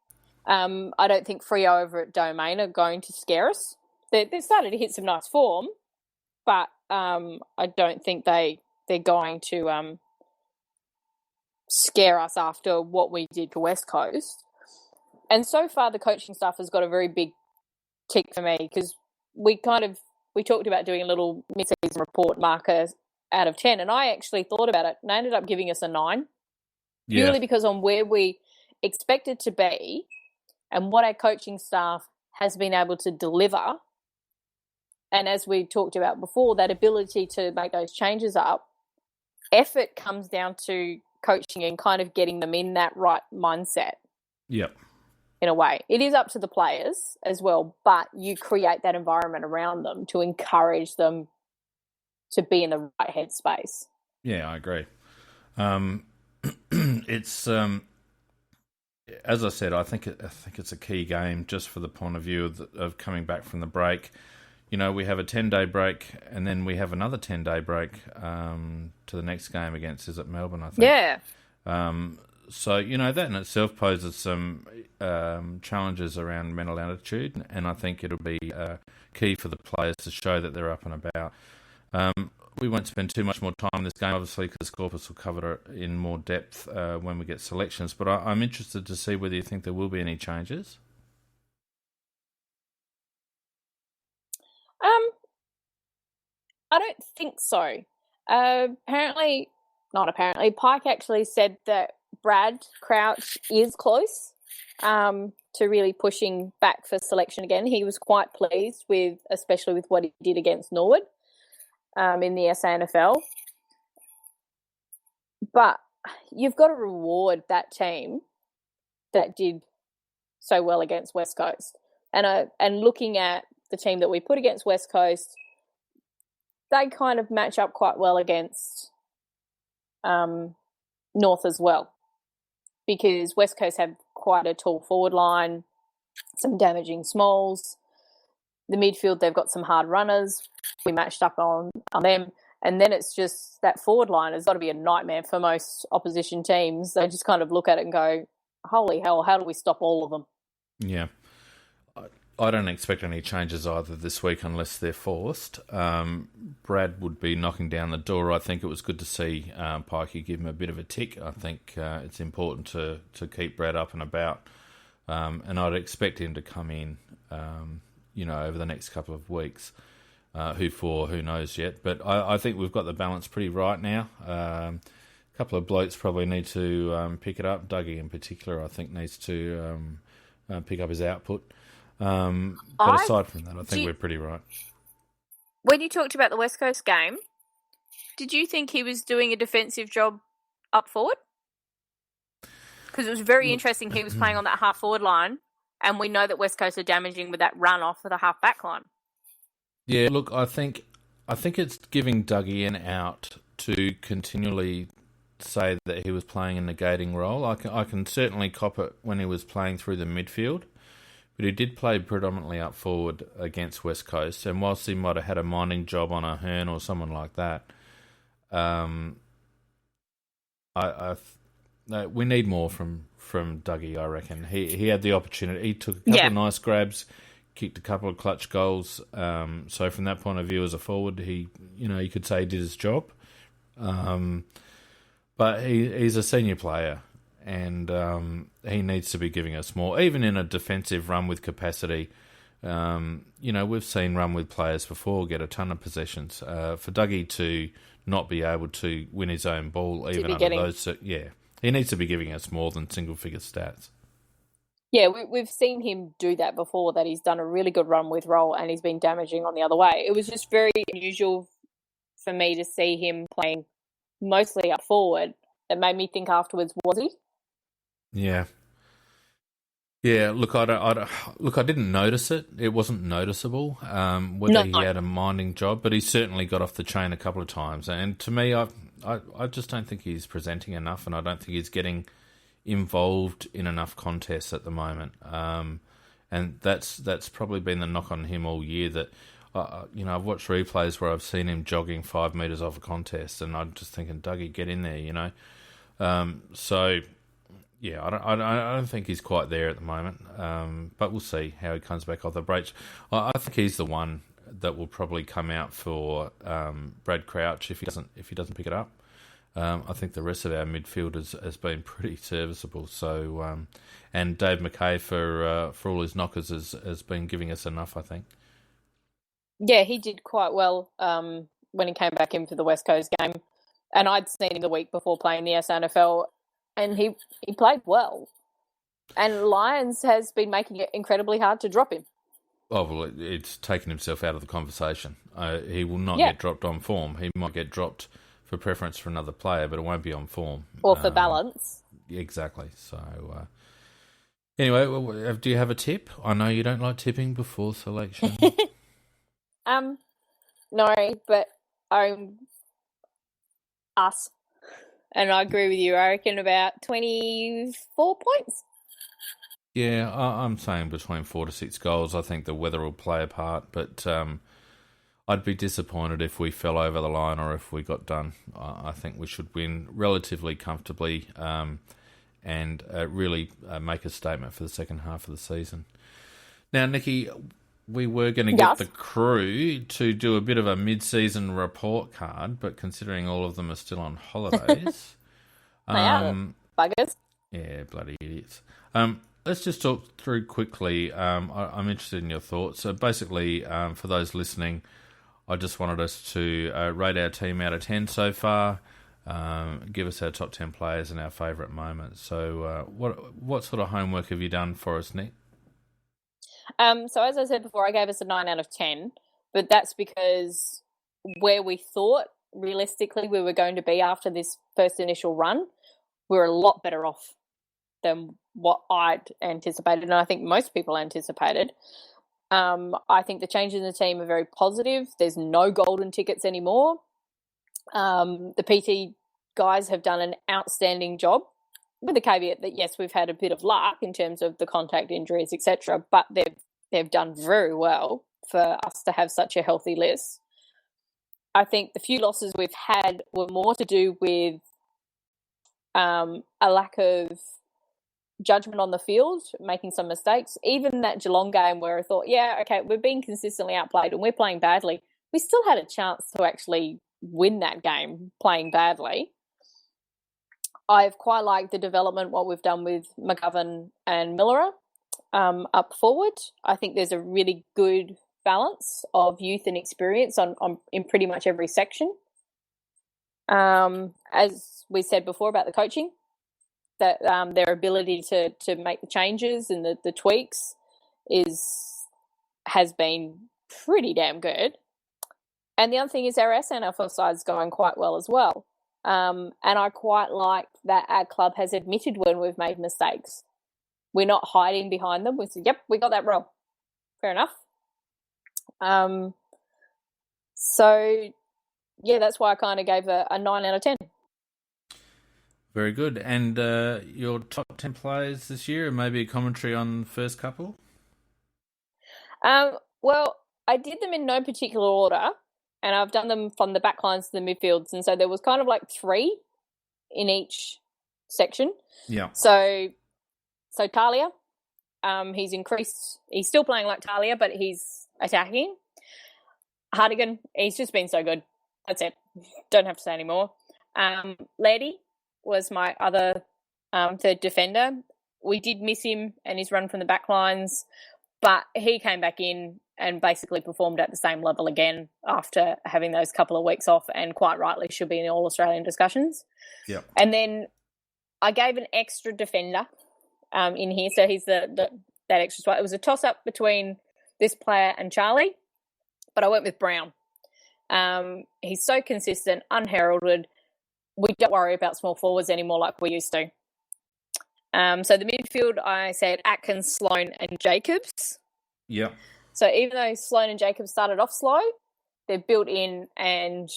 I don't think Freo over at Domain are going to scare us. They're starting to hit some nice form, but I don't think they're going to scare us after what we did to West Coast. And so far, the coaching staff has got a very big tick for me, because we talked about doing a little mid-season report marker out of 10, and I actually thought about it, and I ended up giving us a 9. Purely because on where we expected to be and what our coaching staff has been able to deliver. And as we talked about before, that ability to make those changes up, effort comes down to coaching and kind of getting them in that right mindset. Yep. In a way. It is up to the players as well, but you create that environment around them to encourage them to be in the right headspace. Yeah, I agree. It's as I said, I think it's a key game just for the point of view of coming back from the break. You know, we have a 10-day break, and then we have another 10-day break to the next game against, is it Melbourne, I think? Yeah. So, you know, that in itself poses some challenges around mental attitude, and I think it'll be key for the players to show that they're up and about. We won't spend too much more time on this game, obviously, because Corpus will cover it in more depth when we get selections. But I'm interested to see whether you think there will be any changes. I don't think so. Pike actually said that Brad Crouch is close to really pushing back for selection again. He was quite pleased especially with what he did against Norwood in the SANFL. But you've got to reward that team that did so well against West Coast. And looking at the team that we put against West Coast, they kind of match up quite well against North as well, because West Coast have quite a tall forward line, some damaging smalls. The midfield, they've got some hard runners. We matched up on them. And then it's just that forward line has got to be a nightmare for most opposition teams. They just kind of look at it and go, holy hell, how do we stop all of them? Yeah. I don't expect any changes either this week unless they're forced. Brad would be knocking down the door. I think it was good to see Pikey give him a bit of a tick. I think it's important to keep Brad up and about. And I'd expect him to come in, over the next couple of weeks. Who knows yet. But I think we've got the balance pretty right now. A couple of blokes probably need to pick it up. Dougie in particular, I think, needs to pick up his output. But aside from that, I think we're pretty right. When you talked about the West Coast game, did you think he was doing a defensive job up forward? Because it was very interesting. He was playing on that half forward line, and we know that West Coast are damaging with that run off of the half back line. Yeah, look, I think it's giving Dougie an out to continually say that he was playing a negating role. I can certainly cop it when he was playing through the midfield. But he did play predominantly up forward against West Coast, and whilst he might have had a minding job on a Hearn or someone like that, we need more from Dougie, I reckon. He had the opportunity. He took a couple of nice grabs, kicked a couple of clutch goals. So from that point of view, as a forward, you could say he did his job. But he's a senior player. And he needs to be giving us more, even in a defensive run with capacity. We've seen run with players before get a ton of possessions. For Dougie to not be able to win his own ball, even under those, he needs to be giving us more than single-figure stats. Yeah, we've seen him do that before. That he's done a really good run with roll, and he's been damaging on the other way. It was just very unusual for me to see him playing mostly up forward. It made me think afterwards, was he? Yeah. Look, I didn't notice it. It wasn't noticeable whether he had a minding job, but he certainly got off the chain a couple of times. And to me, I just don't think he's presenting enough, and I don't think he's getting involved in enough contests at the moment. And that's probably been the knock on him all year. That I've watched replays where I've seen him jogging 5 metres off a contest, and I'm just thinking, Dougie, get in there, So, yeah, I don't think he's quite there at the moment, but we'll see how he comes back off the breach. I think he's the one that will probably come out for Brad Crouch if he doesn't pick it up. I think the rest of our midfield has been pretty serviceable. So, and Dave McKay for all his knockers has been giving us enough, I think. Yeah, he did quite well when he came back in for the West Coast game. And I'd seen him the week before playing the SNFL, and he played well. And Lions has been making it incredibly hard to drop him. Oh, well, it's taken himself out of the conversation. He will not get dropped on form. He might get dropped for preference for another player, but it won't be on form. Or for balance. Exactly. So, anyway, do you have a tip? I know you don't like tipping before selection. No, but I'm us. And I agree with you. I reckon about 24 points. Yeah, I'm saying between 4 to 6 goals. I think the weather will play a part, but I'd be disappointed if we fell over the line or if we got done. I think we should win relatively comfortably and really make a statement for the second half of the season. Now, Nikki, we were going to get the crew to do a bit of a mid-season report card, but considering all of them are still on holidays... They are buggers. Yeah, bloody idiots. Let's just talk through quickly. I'm interested in your thoughts. So basically, for those listening, I just wanted us to rate our team out of 10 so far, give us our top 10 players and our favourite moments. So what sort of homework have you done for us, Nick? So as I said before, I gave us a 9 out of 10, but that's because where we thought realistically we were going to be after this first initial run, we were a lot better off than what I'd anticipated, and I think most people anticipated. I think the changes in the team are very positive. There's no golden tickets anymore. The PT guys have done an outstanding job, with the caveat that, yes, we've had a bit of luck in terms of the contact injuries, etc., but they've done very well for us to have such a healthy list. I think the few losses we've had were more to do with a lack of judgment on the field, making some mistakes. Even that Geelong game where I thought, yeah, okay, we're being consistently outplayed and we're playing badly, we still had a chance to actually win that game playing badly. I've quite liked the development, what we've done with McGovern and Millerer up forward. I think there's a really good balance of youth and experience in pretty much every section. As we said before about the coaching, that their ability to make the changes and the tweaks has been pretty damn good. And the other thing is our SNFL side's going quite well as well. And I quite like that our club has admitted when we've made mistakes. We're not hiding behind them. We said, yep, we got that wrong. Fair enough. So, yeah, that's why I kind of gave a 9 out of 10. Very good. And your top 10 players this year, and maybe a commentary on the first couple? Well, I did them in no particular order, and I've done them from the back lines to the midfields. And so there was kind of like 3 in each section. Yeah. So Talia, he's increased. He's still playing like Talia, but he's attacking. Hardigan, he's just been so good. That's it. Don't have to say any more. Laddie was my other third defender. We did miss him and his run from the back lines, but he came back in and basically performed at the same level again after having those couple of weeks off, and quite rightly should be in the All-Australian discussions. Yeah. And then I gave an extra defender in here, so he's that extra spot. It was a toss-up between this player and Charlie, but I went with Brown. He's so consistent, unheralded. We don't worry about small forwards anymore like we used to. So the midfield, I said Atkins, Sloan and Jacobs. Yeah. So even though Sloan and Jacobs started off slow, they're built in, and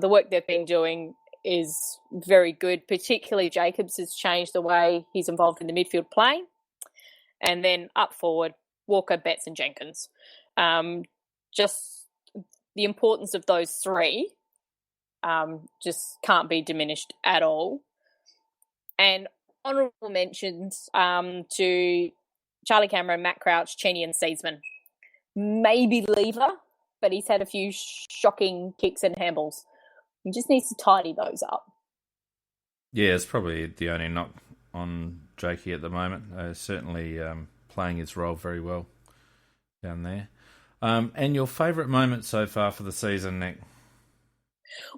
the work they've been doing is very good. Particularly Jacobs has changed the way he's involved in the midfield play. And then up forward, Walker, Betts and Jenkins. Just the importance of those three just can't be diminished at all. And honourable mentions to Charlie Cameron, Matt Crouch, Cheney and Seedsman. Maybe Lever, but he's had a few shocking kicks and handballs. He just needs to tidy those up. Yeah, it's probably the only knock on Jakey at the moment. Certainly playing his role very well down there. And your favourite moment so far for the season, Nick?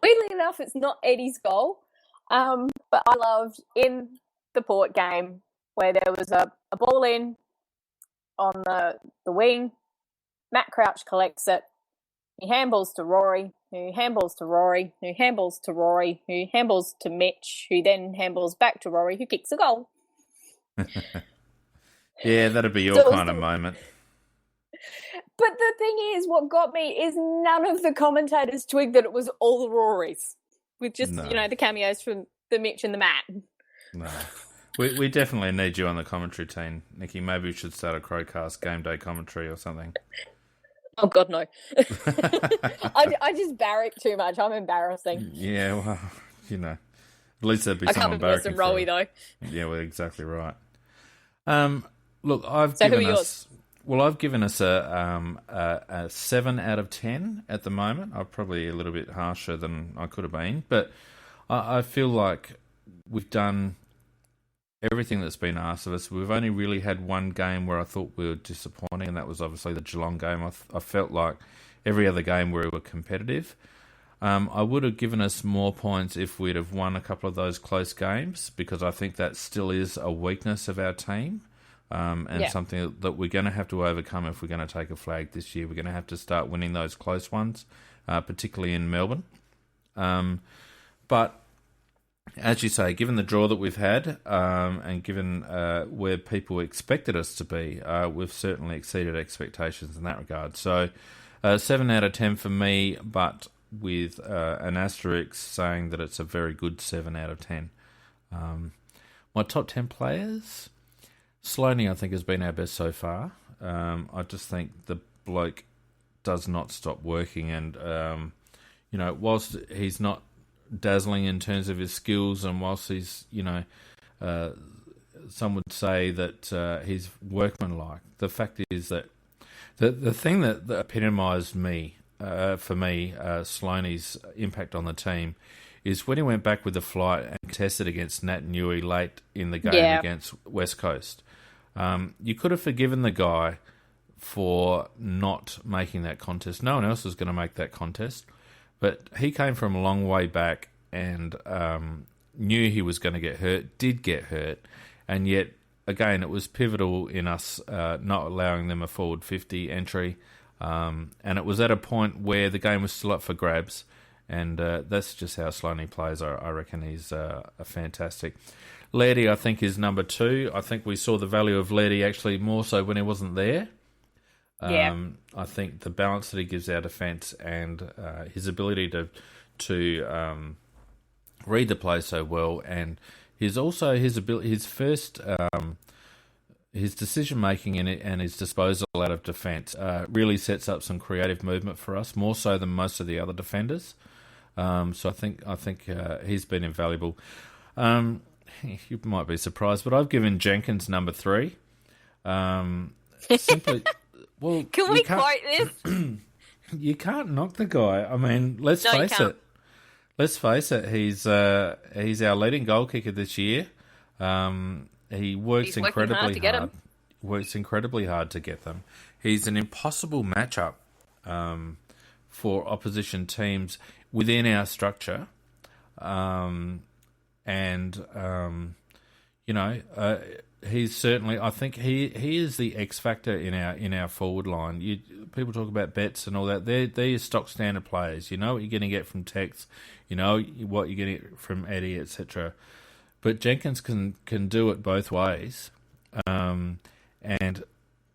Weirdly enough, it's not Eddie's goal, but I loved in the Port game where there was a ball in on the wing. Matt Crouch collects it. He handballs to Rory, who handballs to Rory, who handballs to Rory, who handballs to Mitch, who then handballs back to Rory, who kicks a goal. Yeah, that'd be your kind of moment. But the thing is, what got me is none of the commentators twigged that it was all the Rorys, with just, the cameos from the Mitch and the Matt. No. We definitely need you on the commentary team, Nikki. Maybe we should start a Crowcast game day commentary or something. Oh, God, no. I just barrack too much. I'm embarrassing. Yeah, well, at least there'd be someone barracking. I can't be worse than Rowie, though. Yeah, well, exactly right. Look, I've given us a 7 out of 10 at the moment. I'm probably a little bit harsher than I could have been, but I feel like we've done everything that's been asked of us. We've only really had one game where I thought we were disappointing, and that was obviously the Geelong game. I felt like every other game we were competitive. I would have given us more points if we'd have won a couple of those close games, because I think that still is a weakness of our team, and something that we're going to have to overcome if we're going to take a flag this year. We're going to have to start winning those close ones, particularly in Melbourne. But as you say, given the draw that we've had, and given where people expected us to be, we've certainly exceeded expectations in that regard. So 7 out of 10 for me, but with an asterisk saying that it's a very good 7 out of 10. My top 10 players, Sloaney I think has been our best so far. I just think the bloke does not stop working, and whilst he's not dazzling in terms of his skills, and whilst he's, some would say that he's workmanlike, the fact is that the thing that epitomised for me, Sloaney's impact on the team is when he went back with the flight and contested against Nat Newey late in the game against West Coast. You could have forgiven the guy for not making that contest. No one else was going to make that contest. But he came from a long way back and knew he was going to get hurt, did get hurt, and yet, again, it was pivotal in us not allowing them a forward 50 entry, and it was at a point where the game was still up for grabs, and that's just how Sloaney plays. I reckon he's a fantastic. Lairdy, I think, is number 2. I think we saw the value of Lairdy actually more so when he wasn't there. I think the balance that he gives our defence and his ability to read the play so well, and his decision making and his disposal out of defence really sets up some creative movement for us, more so than most of the other defenders. So I think he's been invaluable. You might be surprised, but I've given Jenkins number 3. Simply. Well, can we quote this? You can't knock the guy. I mean, let's face it. Let's face it. He's our leading goal kicker this year. He works incredibly hard. Works incredibly hard to get them. He's an impossible matchup for opposition teams within our structure, he's certainly. I think he is the X factor in our forward line. People talk about Betts and all that. They're stock standard players. You know what you're going to get from Tex. You know what you're going to get from Eddie, etc. But Jenkins can do it both ways. And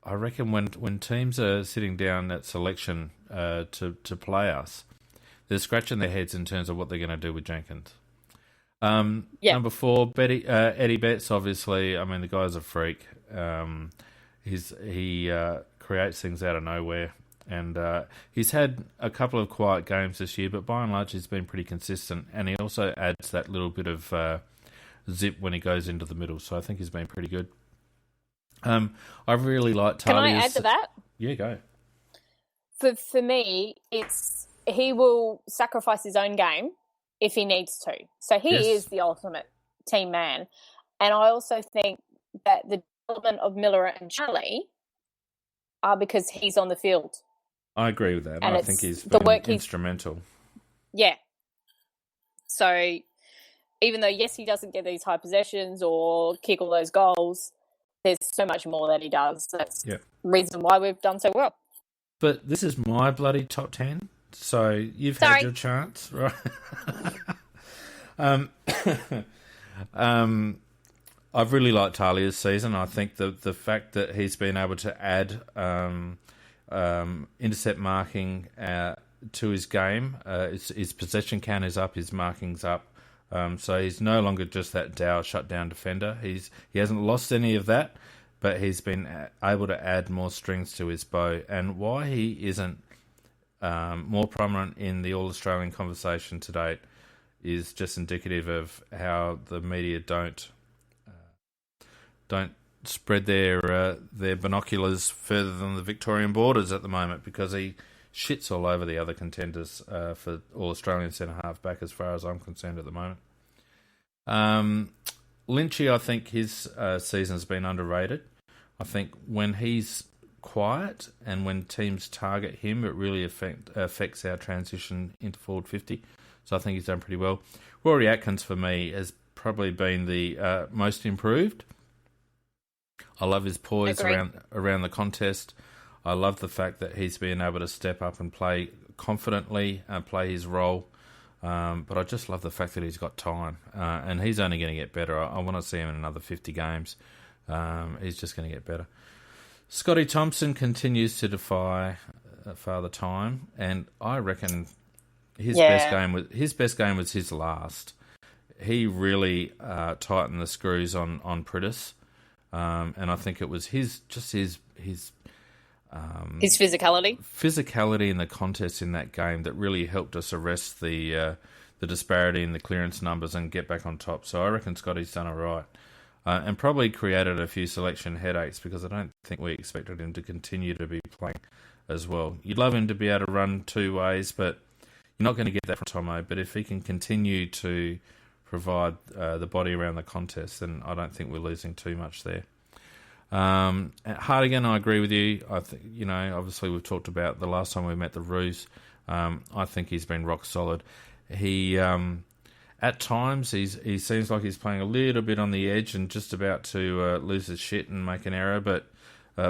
I reckon when teams are sitting down at selection to play us, they're scratching their heads in terms of what they're going to do with Jenkins. Number 4, Eddie Betts, obviously. I mean, the guy's a freak. He creates things out of nowhere. And he's had a couple of quiet games this year, but by and large he's been pretty consistent. And he also adds that little bit of zip when he goes into the middle. So I think he's been pretty good. I really like Talia's... Can I add to that? Yeah, go. For me, it's he will sacrifice his own game if he needs to. So he is the ultimate team man. And I also think that the development of Miller and Charlie are because he's on the field. I agree with that. And I think he's been instrumental. Yeah. So even though, yes, he doesn't get these high possessions or kick all those goals, there's so much more that he does. That's the reason why we've done so well. But this is my bloody top 10, so you've had your chance, right? I've really liked Talia's season. I think the fact that he's been able to add intercept marking to his game, his possession count is up, his marking's up. So he's no longer just that dour shutdown defender. He hasn't lost any of that, but he's been able to add more strings to his bow. And why he isn't more prominent in the All-Australian conversation to date is just indicative of how the media don't spread their binoculars further than the Victorian borders at the moment, because he shits all over the other contenders for All-Australian centre-half back as far as I'm concerned at the moment. Lynchy, I think his season's been underrated. I think when he's quiet and when teams target him, it really affects our transition into forward 50. So I think he's done pretty well. Rory Atkins, for me, has probably been the most improved. I love his poise around the contest. I love the fact that he's been able to step up and play confidently and play his role. But I just love the fact that he's got time. And he's only going to get better. I want to see him in another 50 games. He's just going to get better. Scotty Thompson continues to defy Father Time. And I reckon his best game was his last. He really tightened the screws on Pritis. And I think it was his physicality in the contest in that game that really helped us arrest the disparity in the clearance numbers and get back on top. So I reckon Scotty's done all right, and probably created a few selection headaches, because I don't think we expected him to continue to be playing as well. You'd love him to be able to run two ways, but you're not going to get that from Tomo. But if he can continue to provide the body around the contest, then I don't think we're losing too much there. Hardigan, I agree with you. I think, obviously we've talked about the last time we met the Roos. I think he's been rock solid. He, at times, he seems like he's playing a little bit on the edge and just about to lose his shit and make an error, but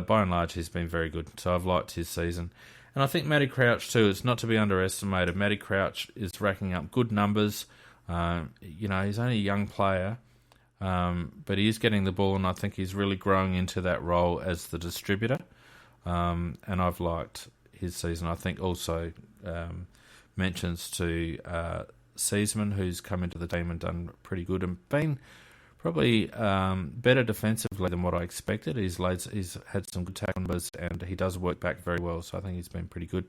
by and large, he's been very good. So I've liked his season. And I think Matty Crouch too. It's not to be underestimated. Matty Crouch is racking up good numbers. He's only a young player. But he is getting the ball, and I think he's really growing into that role as the distributor. And I've liked his season. I think also mentions to Seasman, who's come into the team and done pretty good and been probably better defensively than what I expected. He's had some good tackle numbers, and he does work back very well. So I think he's been pretty good,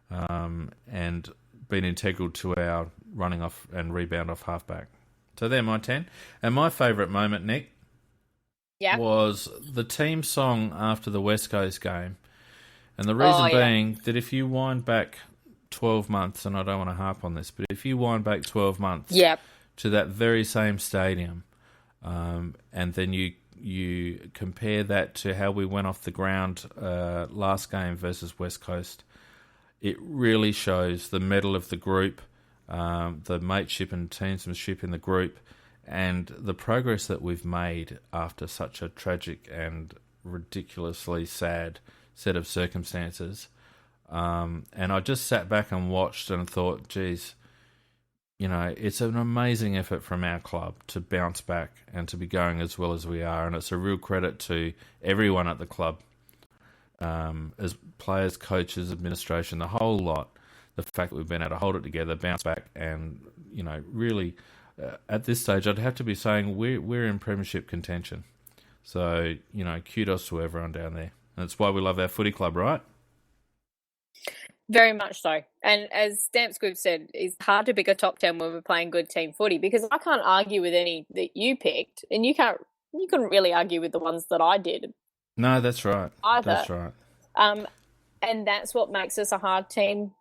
and been integral to our running off and rebound off halfback. So they're my 10. And my favourite moment, Nick, was the team song after the West Coast game. And the reason being that if you wind back 12 months, and I don't want to harp on this, but if you wind back 12 months to that very same stadium, and then you compare that to how we went off the ground last game versus West Coast, it really shows the mettle of the group, the mateship and teamsmanship in the group, and the progress that we've made after such a tragic and ridiculously sad set of circumstances. And I just sat back and watched and thought, geez, it's an amazing effort from our club to bounce back and to be going as well as we are. And it's a real credit to everyone at the club, as players, coaches, administration, the whole lot. The fact that we've been able to hold it together, bounce back, and really, at this stage, I'd have to be saying we're in premiership contention. So kudos to everyone down there, and that's why we love our footy club, right? Very much so. And as Stamp Scoop said, it's hard to pick a top 10 when we're playing good team footy because I can't argue with any that you picked, and you couldn't really argue with the ones that I did. No, that's right. Either. That's right. And that's what makes us a hard team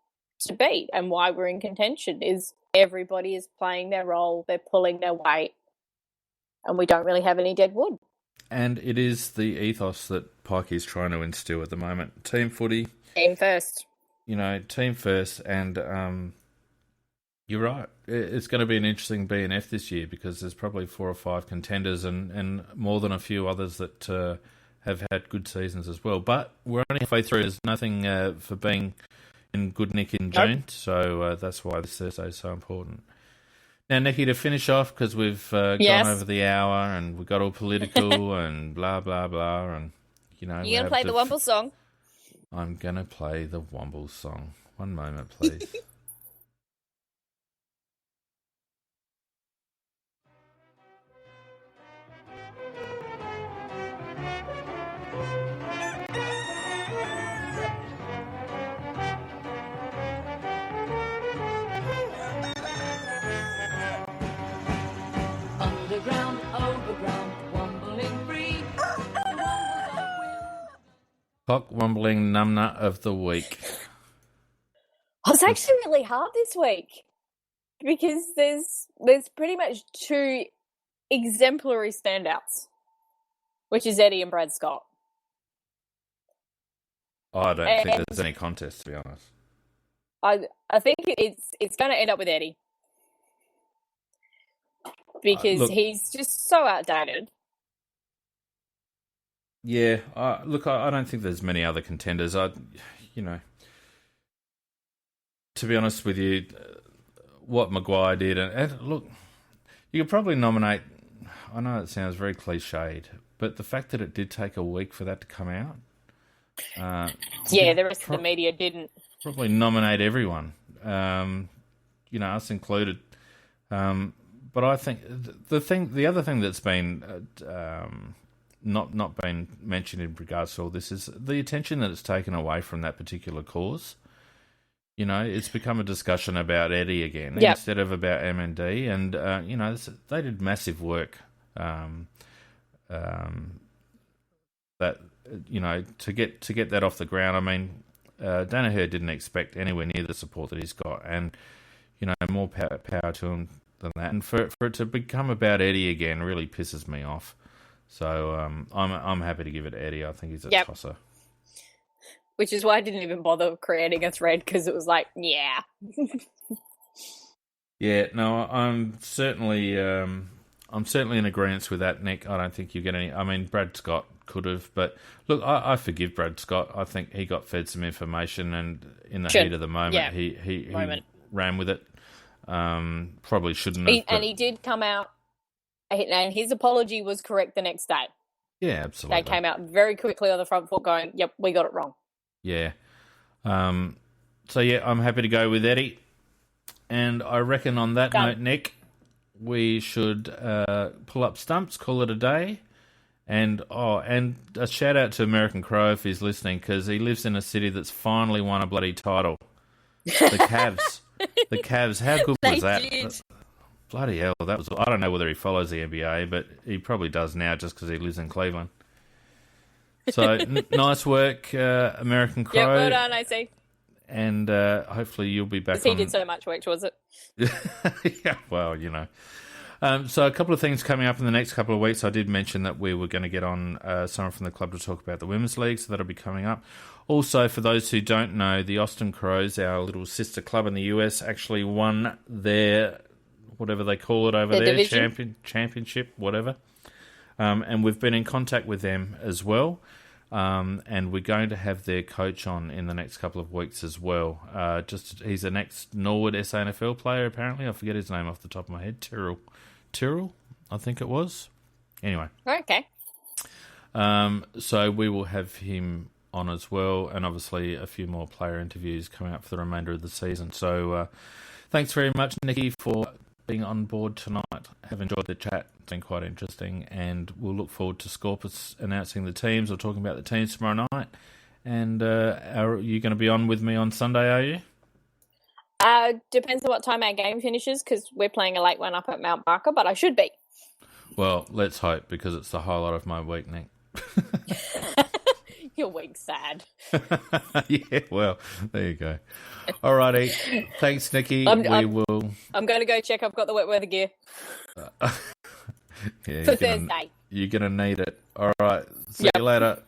to beat, and why we're in contention is everybody is playing their role, they're pulling their weight, and we don't really have any dead wood. And it is the ethos that Pike is trying to instill at the moment. Team footy. Team first. Team first, and you're right. It's going to be an interesting BNF this year because there's probably 4 or 5 contenders and more than a few others that have had good seasons as well. But we're only halfway through. There's nothing for being in good nick in June, so that's why this Thursday is so important. Now, Nikki, to finish off, because we've gone over the hour and we got all political and blah, blah, blah, and, You're going to play the Womble song? I'm going to play the Womble song. One moment, please. Underground, overground, wombling free. Cock Wombling Numbnut of the Week. It's actually really hard this week because there's pretty much 2 exemplary standouts, which is Eddie and Brad Scott. I don't think there's any contest, to be honest. I think it's going to end up with Eddie because he's just so outdated. Yeah, I don't think there's many other contenders. To be honest with you, what Maguire did, and look, you could probably nominate, I know it sounds very cliched, but the fact that it did take a week for that to come out. The rest of the media didn't. Probably nominate everyone, us included. But I think the other thing that's been not been mentioned in regards to all this is the attention that it's taken away from that particular cause. It's become a discussion about Eddie again instead of about MND, and they did massive work. That to get that off the ground. I mean, Danaher didn't expect anywhere near the support that he's got, and more power to him than that. And for it to become about Eddie again really pisses me off. So I'm happy to give it to Eddie. I think he's a tosser. Which is why I didn't even bother creating a thread because it was like, yeah. Yeah, no, I'm certainly in agreement with that, Nick. I don't think you get any. I mean, Brad Scott could have, but look, I forgive Brad Scott. I think he got fed some information, and in the heat of the moment, he ran with it. Probably shouldn't have. And he did come out, and his apology was correct the next day. Yeah, absolutely. They came out very quickly on the front foot going, yep, we got it wrong. Yeah. I'm happy to go with Eddie. And I reckon on that note, Nick, we should pull up stumps, call it a day. And a shout out to American Crow if he's listening, because he lives in a city that's finally won a bloody title. The Cavs. The Cavs. How good was that? Did. Bloody hell. That was. I don't know whether he follows the NBA, but he probably does now just because he lives in Cleveland. So, nice work, American Crow. Yeah, well done, AC. And hopefully you'll be back. He did so much work, was it? Yeah, well, So a couple of things coming up in the next couple of weeks. I did mention that we were going to get on someone from the club to talk about the Women's League, so that'll be coming up. Also, for those who don't know, the Austin Crows, our little sister club in the US, actually won their, whatever they call it over there, championship, whatever. And we've been in contact with them as well. And we're going to have their coach on in the next couple of weeks as well. He's an ex-Norwood SANFL player, apparently. I forget his name off the top of my head. Tyrrell, I think it was. Anyway. Okay. So we will have him on as well, and obviously a few more player interviews coming up for the remainder of the season. So thanks very much, Nikki, for being on board tonight. Have enjoyed the chat. It's been quite interesting, and we'll look forward to Scorpus announcing the teams or talking about the teams tomorrow night. And are you going to be on with me on Sunday, are you? Depends on what time our game finishes, because we're playing a late one up at Mount Barker, but I should be. Well, let's hope, because it's the highlight of my week, Nick. Your week's sad. Yeah, well, there you go. All righty. Thanks, Nikki. I'm going to go check. I've got the wet weather gear. Yeah, for Thursday. You're going to need it. All right. See you later.